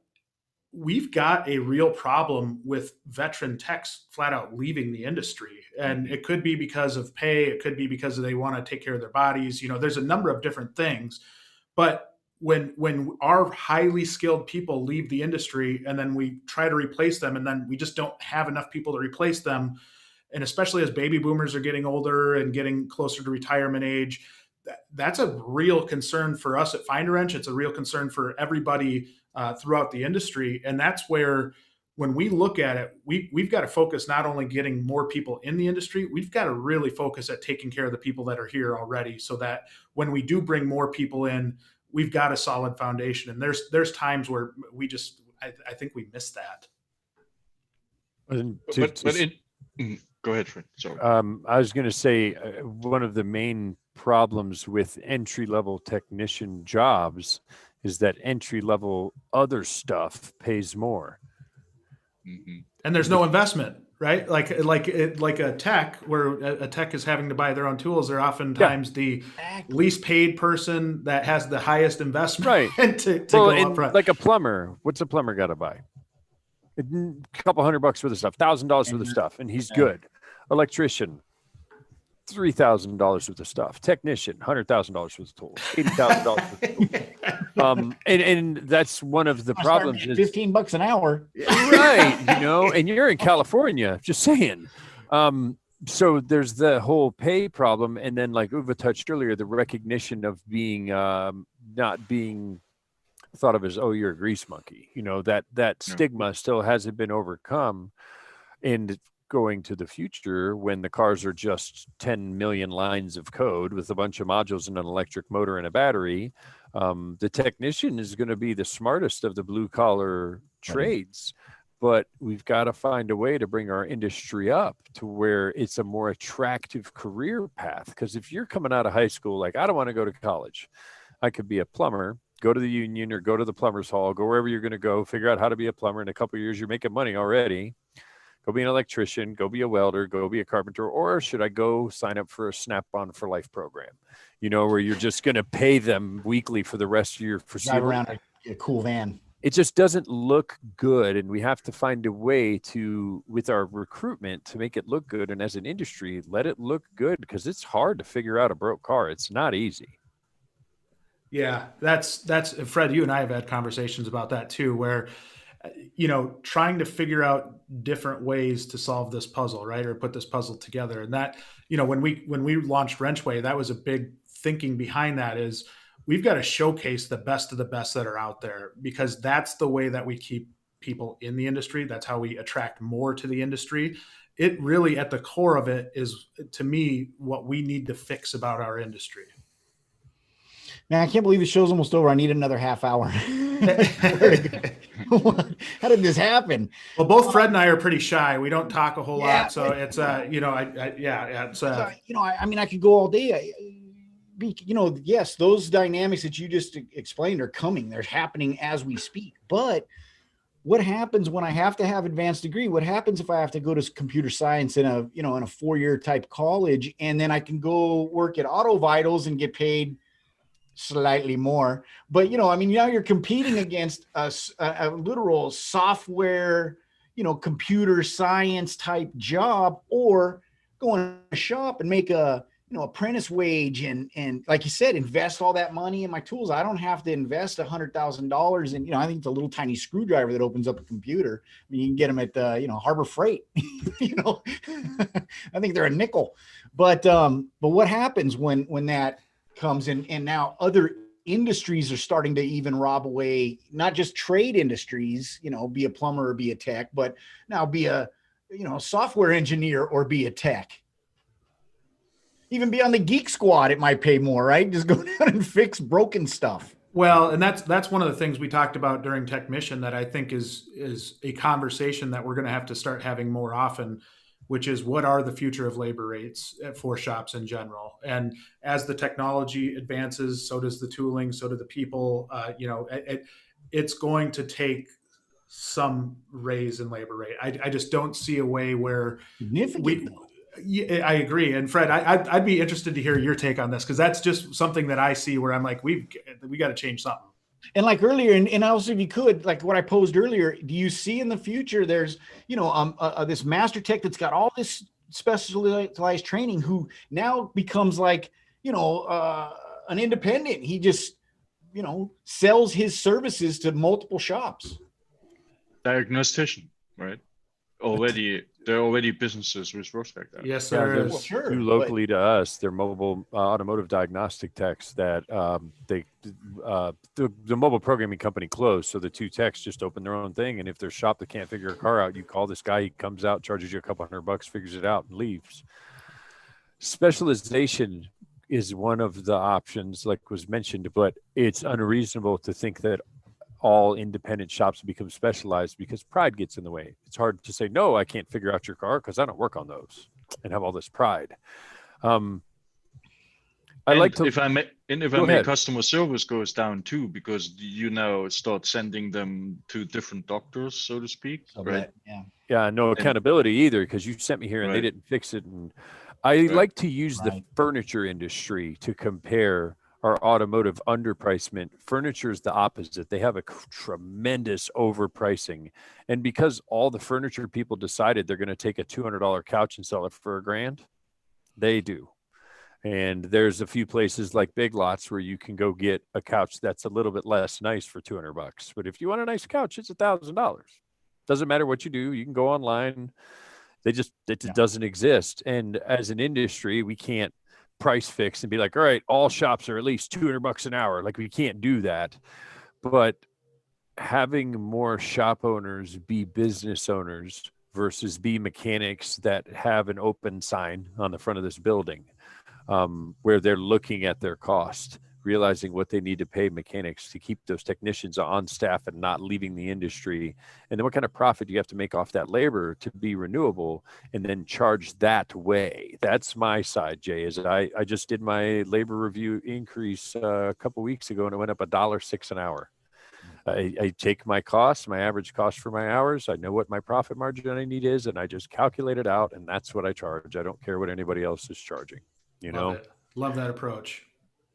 we've got a real problem with veteran techs flat out leaving the industry. And it could be because of pay. It could be because they want to take care of their bodies. There's a number of different things. But when our highly skilled people leave the industry and then we try to replace them, and then we just don't have enough people to replace them, and especially as baby boomers are getting older and getting closer to retirement age, that's a real concern for us at Find a Wrench. It's a real concern for everybody throughout the industry. And that's where, when we look at it, we've got to focus not only getting more people in the industry, we've got to really focus at taking care of the people that are here already, so that when we do bring more people in, we've got a solid foundation. And there's times where I think we miss that. Go ahead, Fred. Sorry. I was going to say one of the main problems with entry-level technician jobs is that entry-level other stuff pays more. Mm-hmm. And there's no investment, right? Like a tech, where a tech is having to buy their own tools. They're oftentimes the least paid person that has the highest investment, right? to go up front. Like a plumber, what's a plumber got to buy? A couple $100 worth of stuff, $1,000 worth of stuff, and he's good. Electrician, $3,000 worth of stuff. Technician, $100,000 worth of tools, $80,000 worth of tools. And that's one of the problems. Is $15 an hour, right? And you're in California. Just saying. So there's the whole pay problem, and then, like Uwe touched earlier, the recognition of being not being thought of as, oh, you're a grease monkey. That stigma still hasn't been overcome. And going to the future, when the cars are just 10 million lines of code with a bunch of modules and an electric motor and a battery, the technician is going to be the smartest of the blue collar trades. But we've got to find a way to bring our industry up to where it's a more attractive career path. Because if you're coming out of high school, like, I don't want to go to college, I could be a plumber, go to the union or go to the plumber's hall, go wherever you're going to go, figure out how to be a plumber. In a couple of years, you're making money already. Go be an electrician, go be a welder, go be a carpenter, or should I go sign up for a Snap-on for Life program, where you're just going to pay them weekly for the rest of your Drive around a cool van. It just doesn't look good. And we have to find a way to, with our recruitment, to make it look good. And as an industry, let it look good, because it's hard to figure out a broke car. It's not easy. Yeah, that's Fred, you and I have had conversations about that too, where trying to figure out different ways to solve this puzzle, right? Or put this puzzle together. And that, when we launched Wrenchway, that was a big thinking behind that, is we've got to showcase the best of the best that are out there, because that's the way that we keep people in the industry. That's how we attract more to the industry. It really, at the core of it, is, to me, what we need to fix about our industry. Man, I can't believe the show's almost over. I need another half hour. How did this happen? Well, both Fred and I are pretty shy. We don't talk a whole lot. So it's, it's, I mean, I could go all day. Yes, those dynamics that you just explained are coming. They're happening as we speak. But what happens when I have to have advanced degree? What happens if I have to go to computer science in a 4-year type college, and then I can go work at Auto Vitals and get paid slightly more? But, now you're competing against a literal software, computer science type job, or going to a shop and make a, apprentice wage and like you said, invest all that money in my tools. I don't have to invest $100,000 in, I think it's a little tiny screwdriver that opens up a computer. I mean, you can get them at Harbor Freight, I think they're a nickel. But what happens when that comes in, and now other industries are starting to even rob away, not just trade industries, be a plumber or be a tech, but now be a, software engineer or be a tech. Even be on the Geek Squad, it might pay more, right? Just go down and fix broken stuff. Well, and that's one of the things we talked about during Tech Mission that I think is a conversation that we're going to have to start having more often, which is, what are the future of labor rates for shops in general? And as the technology advances, so does the tooling, so do the people. It's going to take some raise in labor rate. I just don't see a way where Yeah, I agree. And Fred, I'd be interested to hear your take on this, because that's just something that I see where I'm like, we got to change something. And like earlier, and also, if you could, like what I posed earlier, do you see in the future there's, this master tech that's got all this specialized training, who now becomes like, an independent. He just, sells his services to multiple shops. Diagnostician, right? There are already businesses with roles like that. Yes, there is. Well, sure, Two locally to us, they're mobile automotive diagnostic techs that the mobile programming company closed. So the two techs just open their own thing. And if there's a shop that can't figure a car out, you call this guy, he comes out, charges you a couple $100, figures it out and leaves. Specialization is one of the options, like was mentioned, but it's unreasonable to think that all independent shops become specialized, because pride gets in the way. It's hard to say, no, I can't figure out your car because I don't work on those, and have all this pride. If I may, customer service goes down too, because you now start sending them to different doctors, so to speak. Right? Yeah. No accountability either, because you sent me here and they didn't fix it. And I like to use the furniture industry to compare our automotive underpricement. Furniture is the opposite. They have a tremendous overpricing. And because all the furniture people decided they're going to take a $200 couch and sell it for $1,000, they do. And there's a few places like Big Lots where you can go get a couch that's a little bit less nice for $200. But if you want a nice couch, it's $1,000. Doesn't matter what you do. You can go online. It doesn't exist. And as an industry, we can't price fix and be like, all right, all shops are at least $200 an hour. Like, we can't do that. But having more shop owners be business owners versus be mechanics that have an open sign on the front of this building, where they're looking at their cost realizing what they need to pay mechanics to keep those technicians on staff and not leaving the industry, and then what kind of profit you have to make off that labor to be renewable, and then charge that way. That's my side, Jay. Is I just did my labor review increase a couple weeks ago, and it went up $1.06 an hour. I take my costs, my average cost for my hours. I know what my profit margin I need is, and I just calculate it out, and that's what I charge. I don't care what anybody else is charging. You know, Love that approach.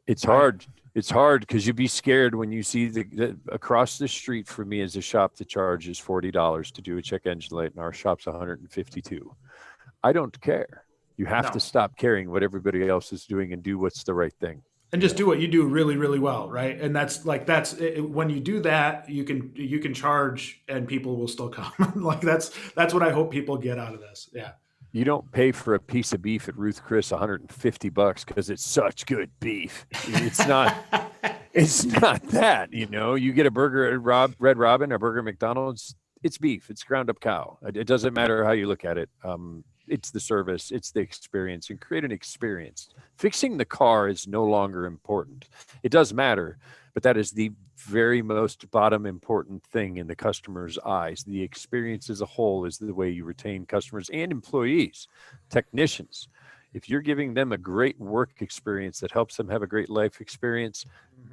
it's hard. It's hard because you'd be scared when you see the across the street from me is a shop that charges $40 to do a check engine light, and our shop's $152. I don't care. You have to stop caring what everybody else is doing and do what's the right thing. And just do what you do really, really well, right? And that's when you do that, you can charge, and people will still come. Like that's what I hope people get out of this. Yeah. You don't pay for a piece of beef at Ruth Chris $150 because it's such good beef. It's not. It's not that. You know, you get a burger at Red Robin, a burger at McDonald's. It's beef. It's ground up cow. It doesn't matter how you look at it. It's the service. It's the experience, and create an experience. Fixing the car is no longer important. It does matter, but that is the very most bottom important thing in the customer's eyes. The experience as a whole is the way you retain customers and employees, technicians. If you're giving them a great work experience that helps them have a great life experience,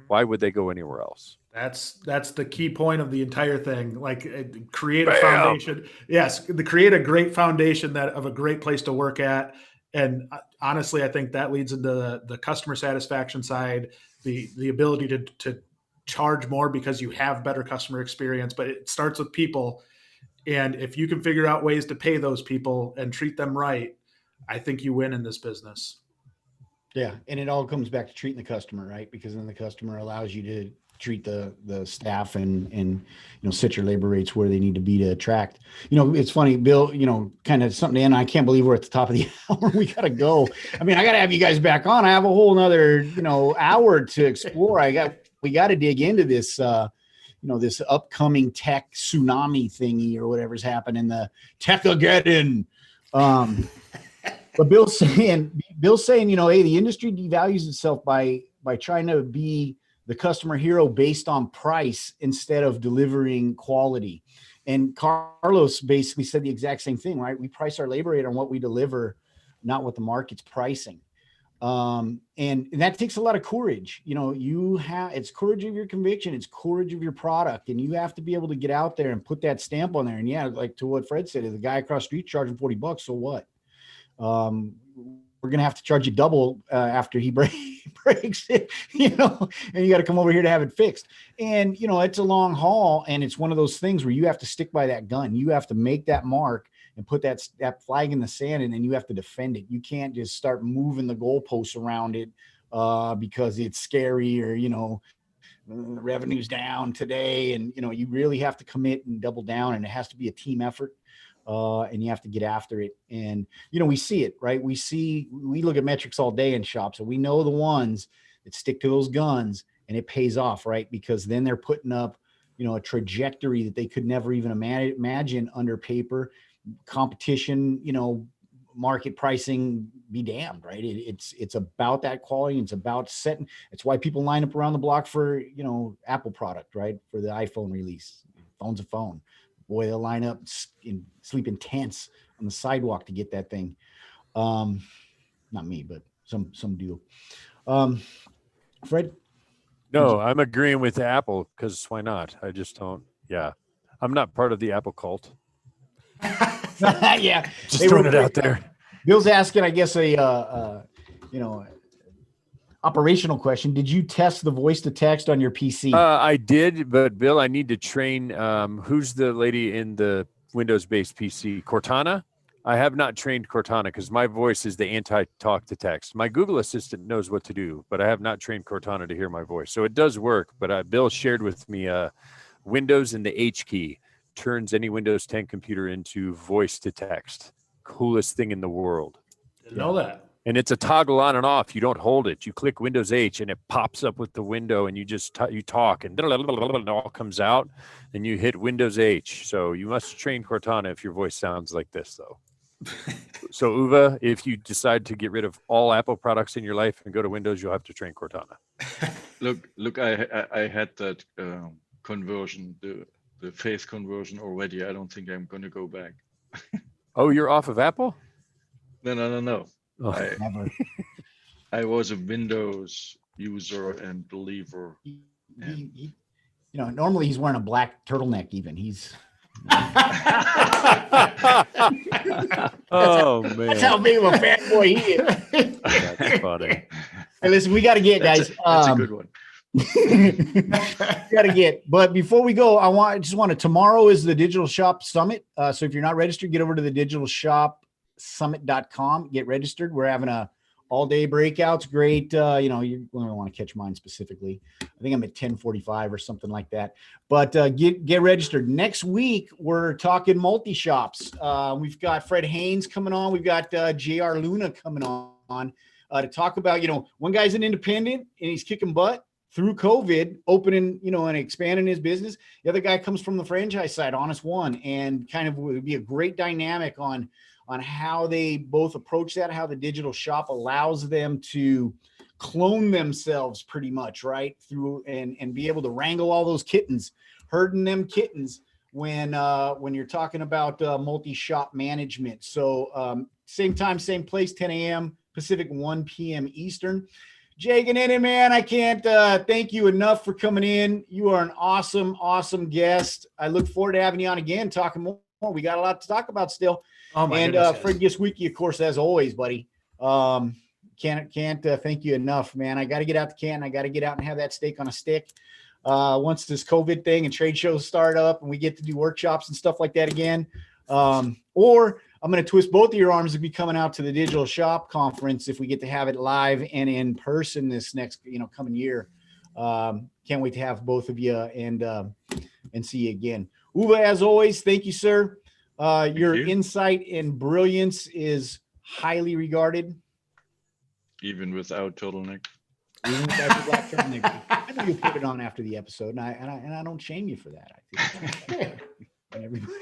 why would they go anywhere else? That's the key point of the entire thing. Like create a foundation. Yes, create a great foundation of a great place to work at. And honestly, I think that leads into the customer satisfaction side, the ability to charge more because you have better customer experience. But it starts with people, and if you can figure out ways to pay those people and treat them right, I think you win in this business. Yeah, and it all comes back to treating the customer right, because then the customer allows you to treat the staff and set your labor rates where they need to be to attract. It's funny, Bill, kind of something, and I can't believe we're at the top of the hour. We got to go. I mean, I got to have you guys back on. I have a whole nother, hour to explore. We got to dig into this, this upcoming tech tsunami thingy or whatever's happening, the Tech-ageddon. But Bill's saying, hey, the industry devalues itself by trying to be the customer hero based on price instead of delivering quality. And Carlos basically said the exact same thing, right? We price our labor rate on what we deliver, not what the market's pricing. And that takes a lot of courage. It's courage of your conviction. It's courage of your product. And you have to be able to get out there and put that stamp on there. And yeah, like to what Fred said, the guy across the street charging $40, so what? We're going to have to charge you double after he breaks it, and you got to come over here to have it fixed. And, it's a long haul, and it's one of those things where you have to stick by that gun. You have to make that mark and put that flag in the sand, and then you have to defend it. You can't just start moving the goalposts around it because it's scary or, revenue's down today. And, you really have to commit and double down, and it has to be a team effort. And you have to get after it. And, we see it, right? We look at metrics all day in shops, and we know the ones that stick to those guns, and it pays off, right? Because then they're putting up, a trajectory that they could never even imagine under paper. Competition, market pricing, be damned, right? It's about that quality. It's about setting. It's why people line up around the block for, Apple product, right? For the iPhone release. Phone's a phone. Boy, they'll line up and sleep in tents on the sidewalk to get that thing. Not me, but some do. Fred? No, I'm agreeing with Apple because why not? I just don't. Yeah. I'm not part of the Apple cult. Yeah. Just throwing it out there. Bill's asking, I guess, operational question. Did you test the voice to text on your PC? I did, but Bill, I need to train. Who's the lady in the Windows-based PC? Cortana? I have not trained Cortana because my voice is the anti-talk to text. My Google Assistant knows what to do, but I have not trained Cortana to hear my voice. So it does work, but Bill shared with me Windows and the H key turns any Windows 10 computer into voice to text. Coolest thing in the world. Didn't know that. And it's a toggle on and off. You don't hold it. You click Windows H and it pops up with the window, and you just you talk and it all comes out, and you hit Windows H. So you must train Cortana if your voice sounds like this, though. So Uwe, if you decide to get rid of all Apple products in your life and go to Windows, you'll have to train Cortana. Look, I had that conversion, the faith conversion already. I don't think I'm going to go back. Oh, you're off of Apple? No. Oh. Never. I was a Windows user and believer. He, normally he's wearing a black turtleneck. Even he's. Oh man, That's how big of a fanboy he is. That's funny. Hey, listen, we got to get, guys. That's a good one. Got to get. But before we go, I just want to. Tomorrow is the Digital Shop Summit. So if you're not registered, get over to the digitalshopsummit.com. Get registered. We're having a all-day breakouts. Great. You don't want to catch mine specifically. I think I'm at 10:45 or something like that. But get registered. Next week, we're talking multi-shops. We've got Fred Haynes coming on. We've got JR Luna coming on to talk about, one guy's an independent and he's kicking butt through COVID, opening, and expanding his business. The other guy comes from the franchise side, Honest One, and kind of would be a great dynamic on how they both approach that, how the digital shop allows them to clone themselves pretty much, right? Through and be able to wrangle all those kittens, herding them kittens when you're talking about multi-shop management. So same time, same place, 10 a.m. Pacific, 1 p.m. Eastern. Jake and Eddie, man, I can't thank you enough for coming in. You are an awesome, awesome guest. I look forward to having you on again, talking more. We got a lot to talk about still. Oh my and goodness, Fred Giswicki, of course, as always, buddy. Can't thank you enough, man. I got to get out to Canton. I got to get out and have that steak on a stick. Once this COVID thing and trade shows start up and we get to do workshops and stuff like that again. Or I'm going to twist both of your arms and be coming out to the Digital Shop Conference if we get to have it live and in person this next, coming year. Can't wait to have both of you and see you again. Uwe, as always, thank you, sir. Your insight and brilliance is highly regarded. Even without turtleneck. Even without your black turtleneck. I know you'll put it on after the episode, and I don't shame you for that. I think everybody.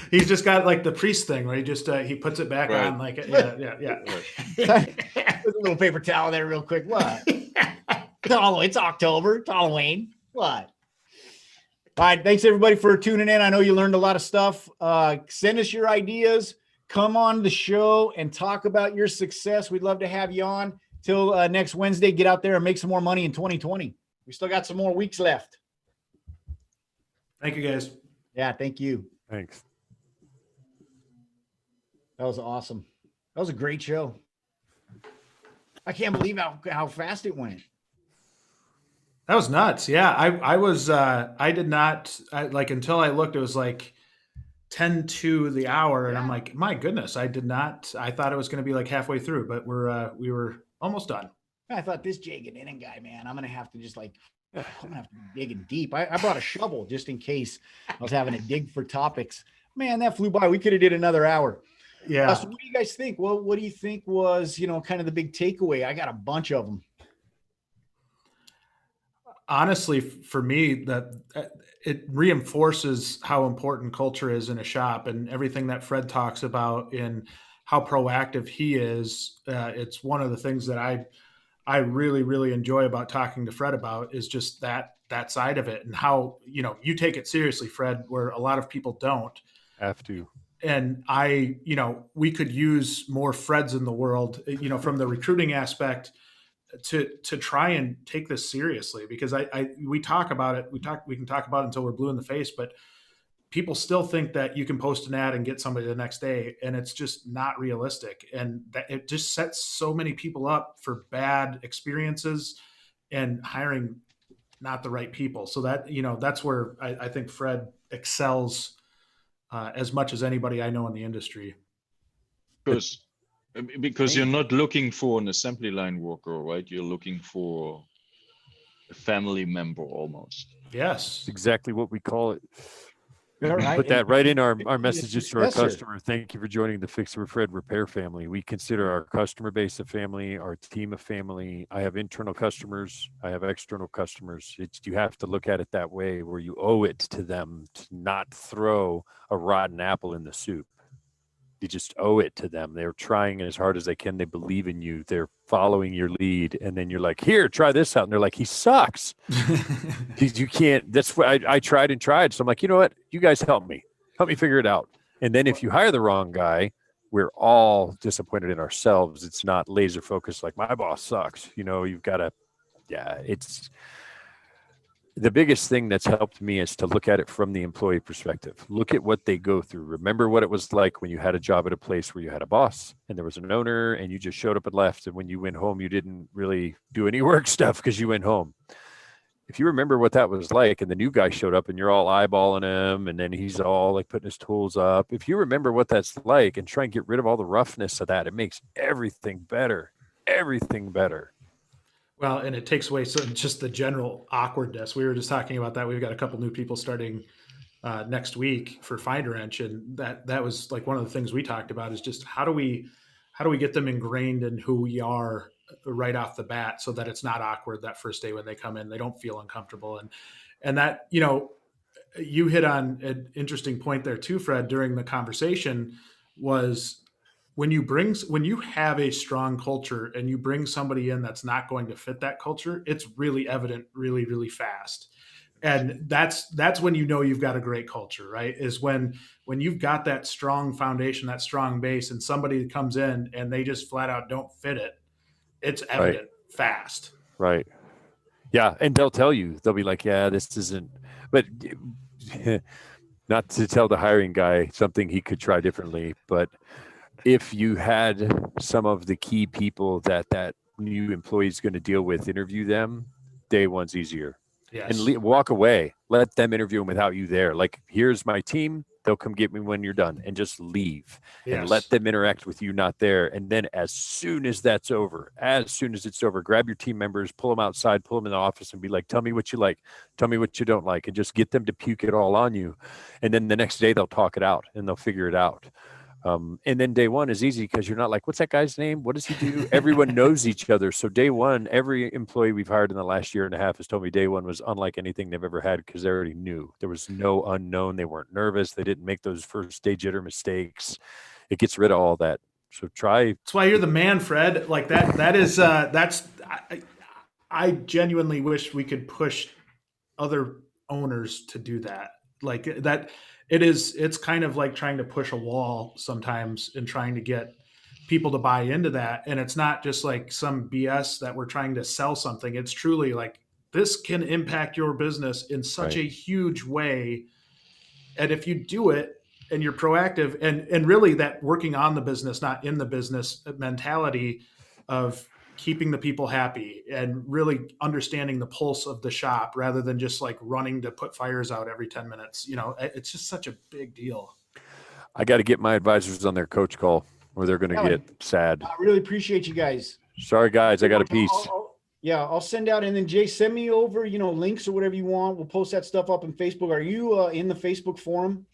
He's just got like the priest thing where he puts it back on like yeah. There's a little paper towel there real quick. What? It's October. It's Halloween. What? All right. Thanks everybody for tuning in. I know you learned a lot of stuff. Send us your ideas. Come on the show and talk about your success. We'd love to have you on. Till next Wednesday, get out there and make some more money in 2020. We still got some more weeks left. Thank you, guys. Yeah, thank you. Thanks. That was awesome. That was a great show. I can't believe how fast it went. That was nuts. Yeah, I did not until I looked, it was like 10 to the hour, and I'm like, my goodness, I thought it was going to be like halfway through, but we were almost done. I thought this Jake and Innan guy, man, I'm gonna have to be digging deep. I brought a shovel just in case I was having to dig for topics. Man, that flew by. We could have did another hour. Yeah. So what do you guys think? Well, what do you think was, kind of the big takeaway? I got a bunch of them. Honestly, for me, that it reinforces how important culture is in a shop, and everything that Fred talks about in how proactive he is. It's one of the things that I really, really enjoy about talking to Fred about is just that side of it, and how, you take it seriously, Fred, where a lot of people don't have to. And we could use more Freds in the world, from the recruiting aspect to try and take this seriously, because we talk about it. We can talk about it until we're blue in the face, but people still think that you can post an ad and get somebody the next day, and it's just not realistic. And that it just sets so many people up for bad experiences and hiring not the right people. So that, that's where I think Fred excels as much as anybody I know in the industry. Because you're not looking for an assembly line worker, right? You're looking for a family member almost. Yes. Exactly what we call it. Right. Put that right in our messages to our Yes, sir. customer. Thank you for joining the Fix It with Fred Repair family. We consider our customer base a family, our team a family. I have internal customers. I have external customers. You have to look at it that way, where you owe it to them to not throw a rotten apple in the soup. you just owe it to them. They're trying as hard as they can. They believe in you. They're following your lead. And then you're like, here, try this out. And they're like, he sucks. You can't, that's what I tried and tried. So I'm like, you know what? You guys help me figure it out. And then if you hire the wrong guy, we're all disappointed in ourselves. It's not laser focused like my boss sucks. You've got to, it's the biggest thing that's helped me is to look at it from the employee perspective. Look at what they go through. Remember what it was like when you had a job at a place where you had a boss and there was an owner and you just showed up and left. And when you went home, you didn't really do any work stuff because you went home. If you remember what that was like and the new guy showed up and you're all eyeballing him and then he's all like putting his tools up. If you remember what that's like and try and get rid of all the roughness of that, it makes everything better. Well, and it takes away just the general awkwardness. We were just talking about that. We've got a couple new people starting next week for Find a Wrench, and that was like one of the things we talked about is just how do we get them ingrained in who we are right off the bat, so that it's not awkward that first day when they come in, they don't feel uncomfortable, and that you hit on an interesting point there too, Fred, during the conversation was. When you have a strong culture and you bring somebody in that's not going to fit that culture, it's really evident really, really fast. And that's when you've got a great culture, right? Is when you've got that strong foundation, that strong base, and somebody comes in and they just flat out don't fit it. It's evident fast. Right. Yeah. And they'll tell you, they'll be like, yeah, this isn't, but not to tell the hiring guy something he could try differently, but if you had some of the key people that new employee is going to deal with, interview them, day one's easier. Yes. And walk away. Let them interview them without you there. Like, here's my team. They'll come get me when you're done, and just leave. Yes. And let them interact with you not there. And then as soon as it's over, grab your team members, pull them outside, pull them in the office and be like, tell me what you like, tell me what you don't like, and just get them to puke it all on you. And then the next day they'll talk it out and they'll figure it out. And then day one is easy because you're not like, what's that guy's name? What does he do? Everyone knows each other. So day one, every employee we've hired in the last year and a half has told me day one was unlike anything they've ever had because they already knew. There was no unknown. They weren't nervous. They didn't make those first day jitter mistakes. It gets rid of all that. So try. That's why you're the man, Fred. Like I genuinely wish we could push other owners to do that. Like that. It's kind of like trying to push a wall sometimes and trying to get people to buy into that. And it's not just like some BS that we're trying to sell something. It's truly like, this can impact your business in such a huge way. And if you do it and you're proactive and really that working on the business, not in the business mentality of keeping the people happy and really understanding the pulse of the shop rather than just like running to put fires out every 10 minutes. It's just such a big deal. I got to get my advisors on their coach call or they're going to get sad. I really appreciate you guys. Sorry, guys. I got a piece. I'll send out, and then Jay, send me over, links or whatever you want. We'll post that stuff up on Facebook. Are you in the Facebook forum?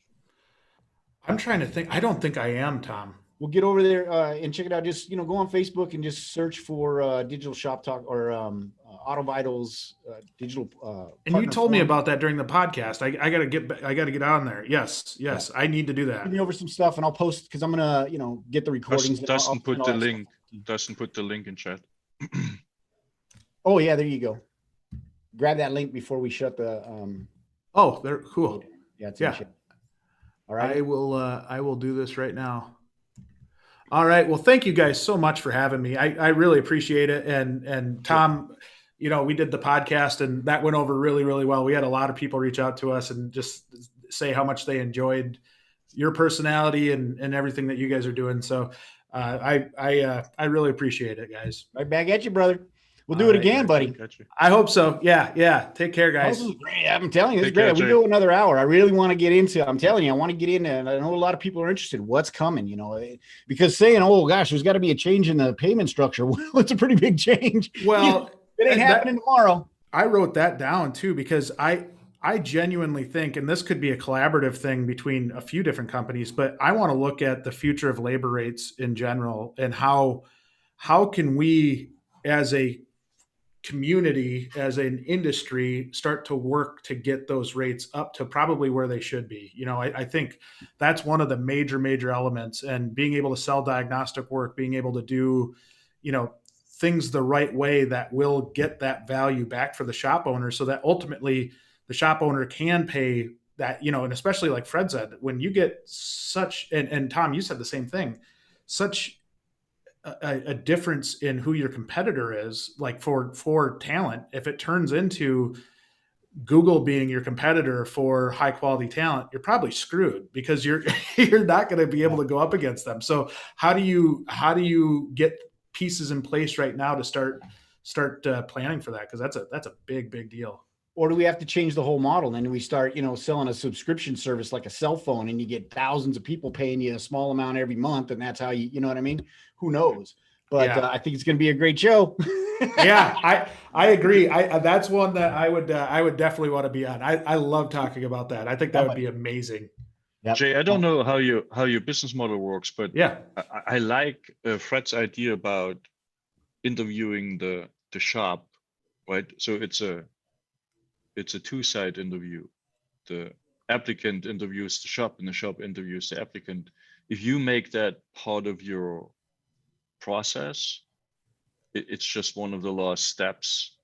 I'm trying to think. I don't think I am, Tom. We'll get over there and check it out. Just, go on Facebook and just search for Digital Shop Talk or Auto Vitals digital. And you told me about that during the podcast. I got to get on there. Yes. Yeah. I need to do that. Give me over some stuff and I'll post because I'm going to, get the recordings. Doesn't put the link in chat. Oh yeah. There you go. Grab that link before we shut the, Oh, they're cool. Yeah. All right. I will do this right now. All right. Well, thank you guys so much for having me. I really appreciate it. And Tom, we did the podcast and that went over really, really well. We had a lot of people reach out to us and just say how much they enjoyed your personality and everything that you guys are doing. So I really appreciate it, guys. Right back at you, brother. We'll do it again, buddy. I hope so. Yeah. Take care, guys. This is great. I'm telling you, this is great. We go another hour. I really want to get into it. I'm telling you, I want to get into it. And I know a lot of people are interested. What's coming, because saying, oh gosh, there's got to be a change in the payment structure. Well, it's a pretty big change. Well, it ain't happening tomorrow. I wrote that down too, because I genuinely think, and this could be a collaborative thing between a few different companies, but I want to look at the future of labor rates in general and how can we as a community as an industry start to work to get those rates up to probably where they should be. I think that's one of the major elements, and being able to sell diagnostic work, being able to do, things the right way that will get that value back for the shop owner, so that ultimately the shop owner can pay that, and especially like Fred said, when you get such, and Tom, you said the same thing, such a difference in who your competitor is, like for talent, if it turns into Google being your competitor for high quality talent, you're probably screwed, because you're not going to be able to go up against them. So how do you get pieces in place right now to start planning for that? Because that's a big deal. Or do we have to change the whole model? Then do we start, selling a subscription service like a cell phone, and you get thousands of people paying you a small amount every month, and that's how you know what I mean? Who knows? But Yeah. I think it's going to be a great show. Yeah, I agree. That's one that I would definitely want to be on. I love talking about that. I think that would be amazing. Yep. Jay, I don't know how your business model works, but Yeah, I like Fred's idea about interviewing the shop, right? So it's a two-side interview. The applicant interviews the shop, and the shop interviews the applicant. If you make that part of your process, it's just one of the last steps.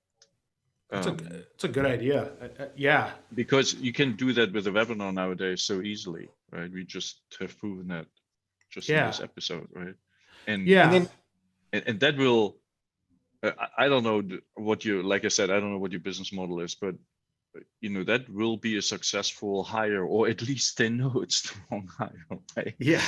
it's a good idea. Yeah, Because you can do that with a webinar nowadays so easily, right? We just have proven that just in this episode, right? And and that will, I don't know what like I said, I don't know what your business model is, but that will be a successful hire, or at least they know it's the wrong hire, right? Yeah,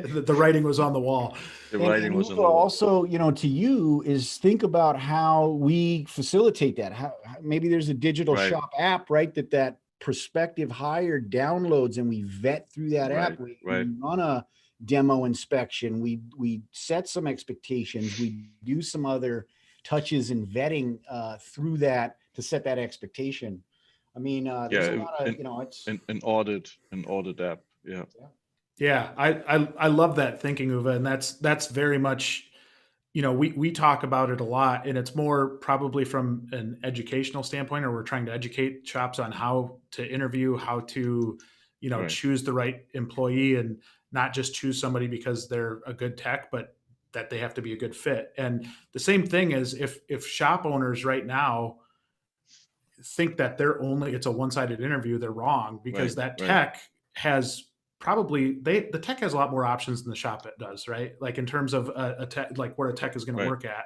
the writing was on the wall. The writing was on the wall. Also, to you is think about how we facilitate that. How maybe there's a digital shop app, right? That prospective hire downloads, and we vet through that app. We run a demo inspection. We set some expectations. We do some other touches and vetting through that to set that expectation. I mean, there's a lot of, it's an audit app. Yeah. Yeah. I love that thinking, Uwe. And that's very much, we talk about it a lot, and it's more probably from an educational standpoint, or we're trying to educate shops on how to interview, how to, choose the right employee, and not just choose somebody because they're a good tech, but that they have to be a good fit. And the same thing is if shop owners right now think that it's a one-sided interview, they're wrong, because that tech has the tech has a lot more options than the shop does, right? Like in terms of a tech, like where a tech is going to work at.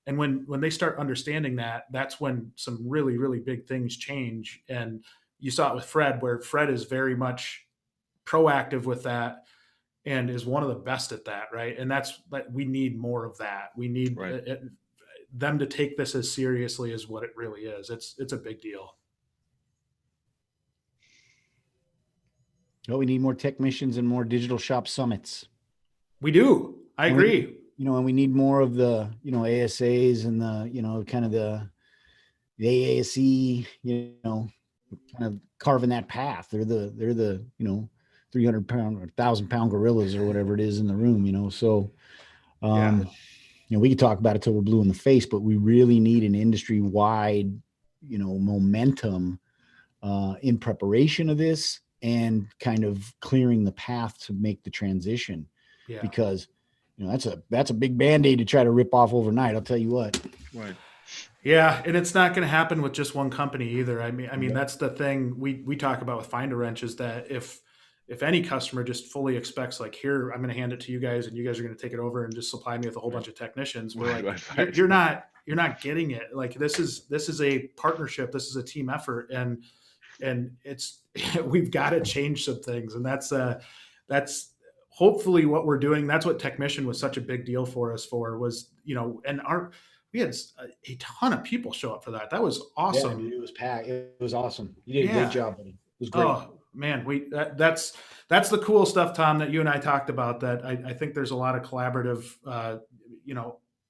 And when they start understanding that, that's when some really, really big things change. And you saw it with Fred, where Fred is very much proactive with that and is one of the best at that, right? And that's like, we need more of that. We need them to take this as seriously as what it really is. It's a big deal. we need more technicians and more digital shop summits. We do. I agree. And we need more of the, ASAs and the, kind of the AASE, kind of carving that path. They're the 300-pound or 1,000-pound gorillas or whatever it is in the room, So, we could talk about it till we're blue in the face, but we really need an industry-wide, momentum in preparation of this, and kind of clearing the path to make the transition. Yeah. Because, that's a big Band-Aid to try to rip off overnight. I'll tell you what. Right. Yeah. And it's not going to happen with just one company either. I mean, that's the thing we talk about with Find a Wrench, is that if any customer just fully expects, like, here, I'm going to hand it to you guys, and you guys are going to take it over and just supply me with a whole bunch of technicians, we're like, you're not getting it. Like, this is a partnership. This is a team effort. And it's, we've got to change some things. And that's hopefully what we're doing. That's what Technician was such a big deal for us was, and we had a ton of people show up for that. That was awesome. Yeah, it was packed. It was awesome. You did a great job, buddy. It was great. Oh man, that's the cool stuff, Tom, that you and I talked about, that I think there's a lot of collaborative,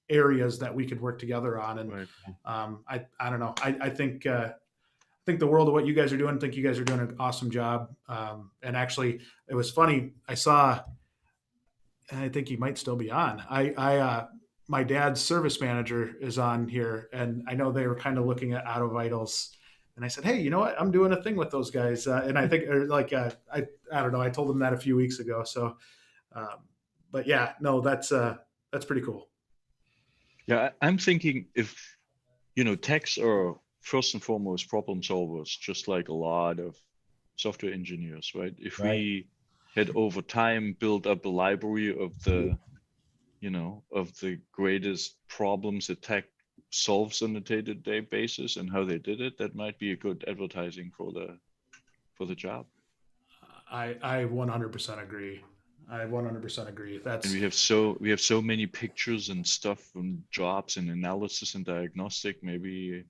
areas that we could work together on. And I don't know. I think the world of what you guys are doing. I think you guys are doing an awesome job. And actually, it was funny. I saw, and I think he might still be on. my dad's service manager is on here, and I know they were kind of looking at Auto Vitals, and I said, hey, you know what? I'm doing a thing with those guys, and I think I don't know. I told them that a few weeks ago. So, but yeah, no, that's pretty cool. Yeah, I'm thinking if, techs are first and foremost problem solvers, just like a lot of software engineers, right? If we had over time built up a library of the greatest problems that tech solves on a day-to-day basis and how they did it, that might be a good advertising for the job. I 100% agree. I 100% agree. And we have so many pictures and stuff from jobs and analysis and diagnostic. Maybe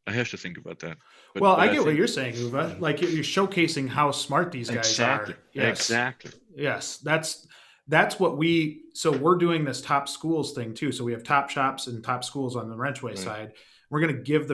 I have to think about that. But I get what you're saying, Uwe. Like you're showcasing how smart these guys are. Yes. Exactly. Yes, that's what we're doing this top schools thing too. So we have top shops and top schools on the Wrenchway side. We're going to give the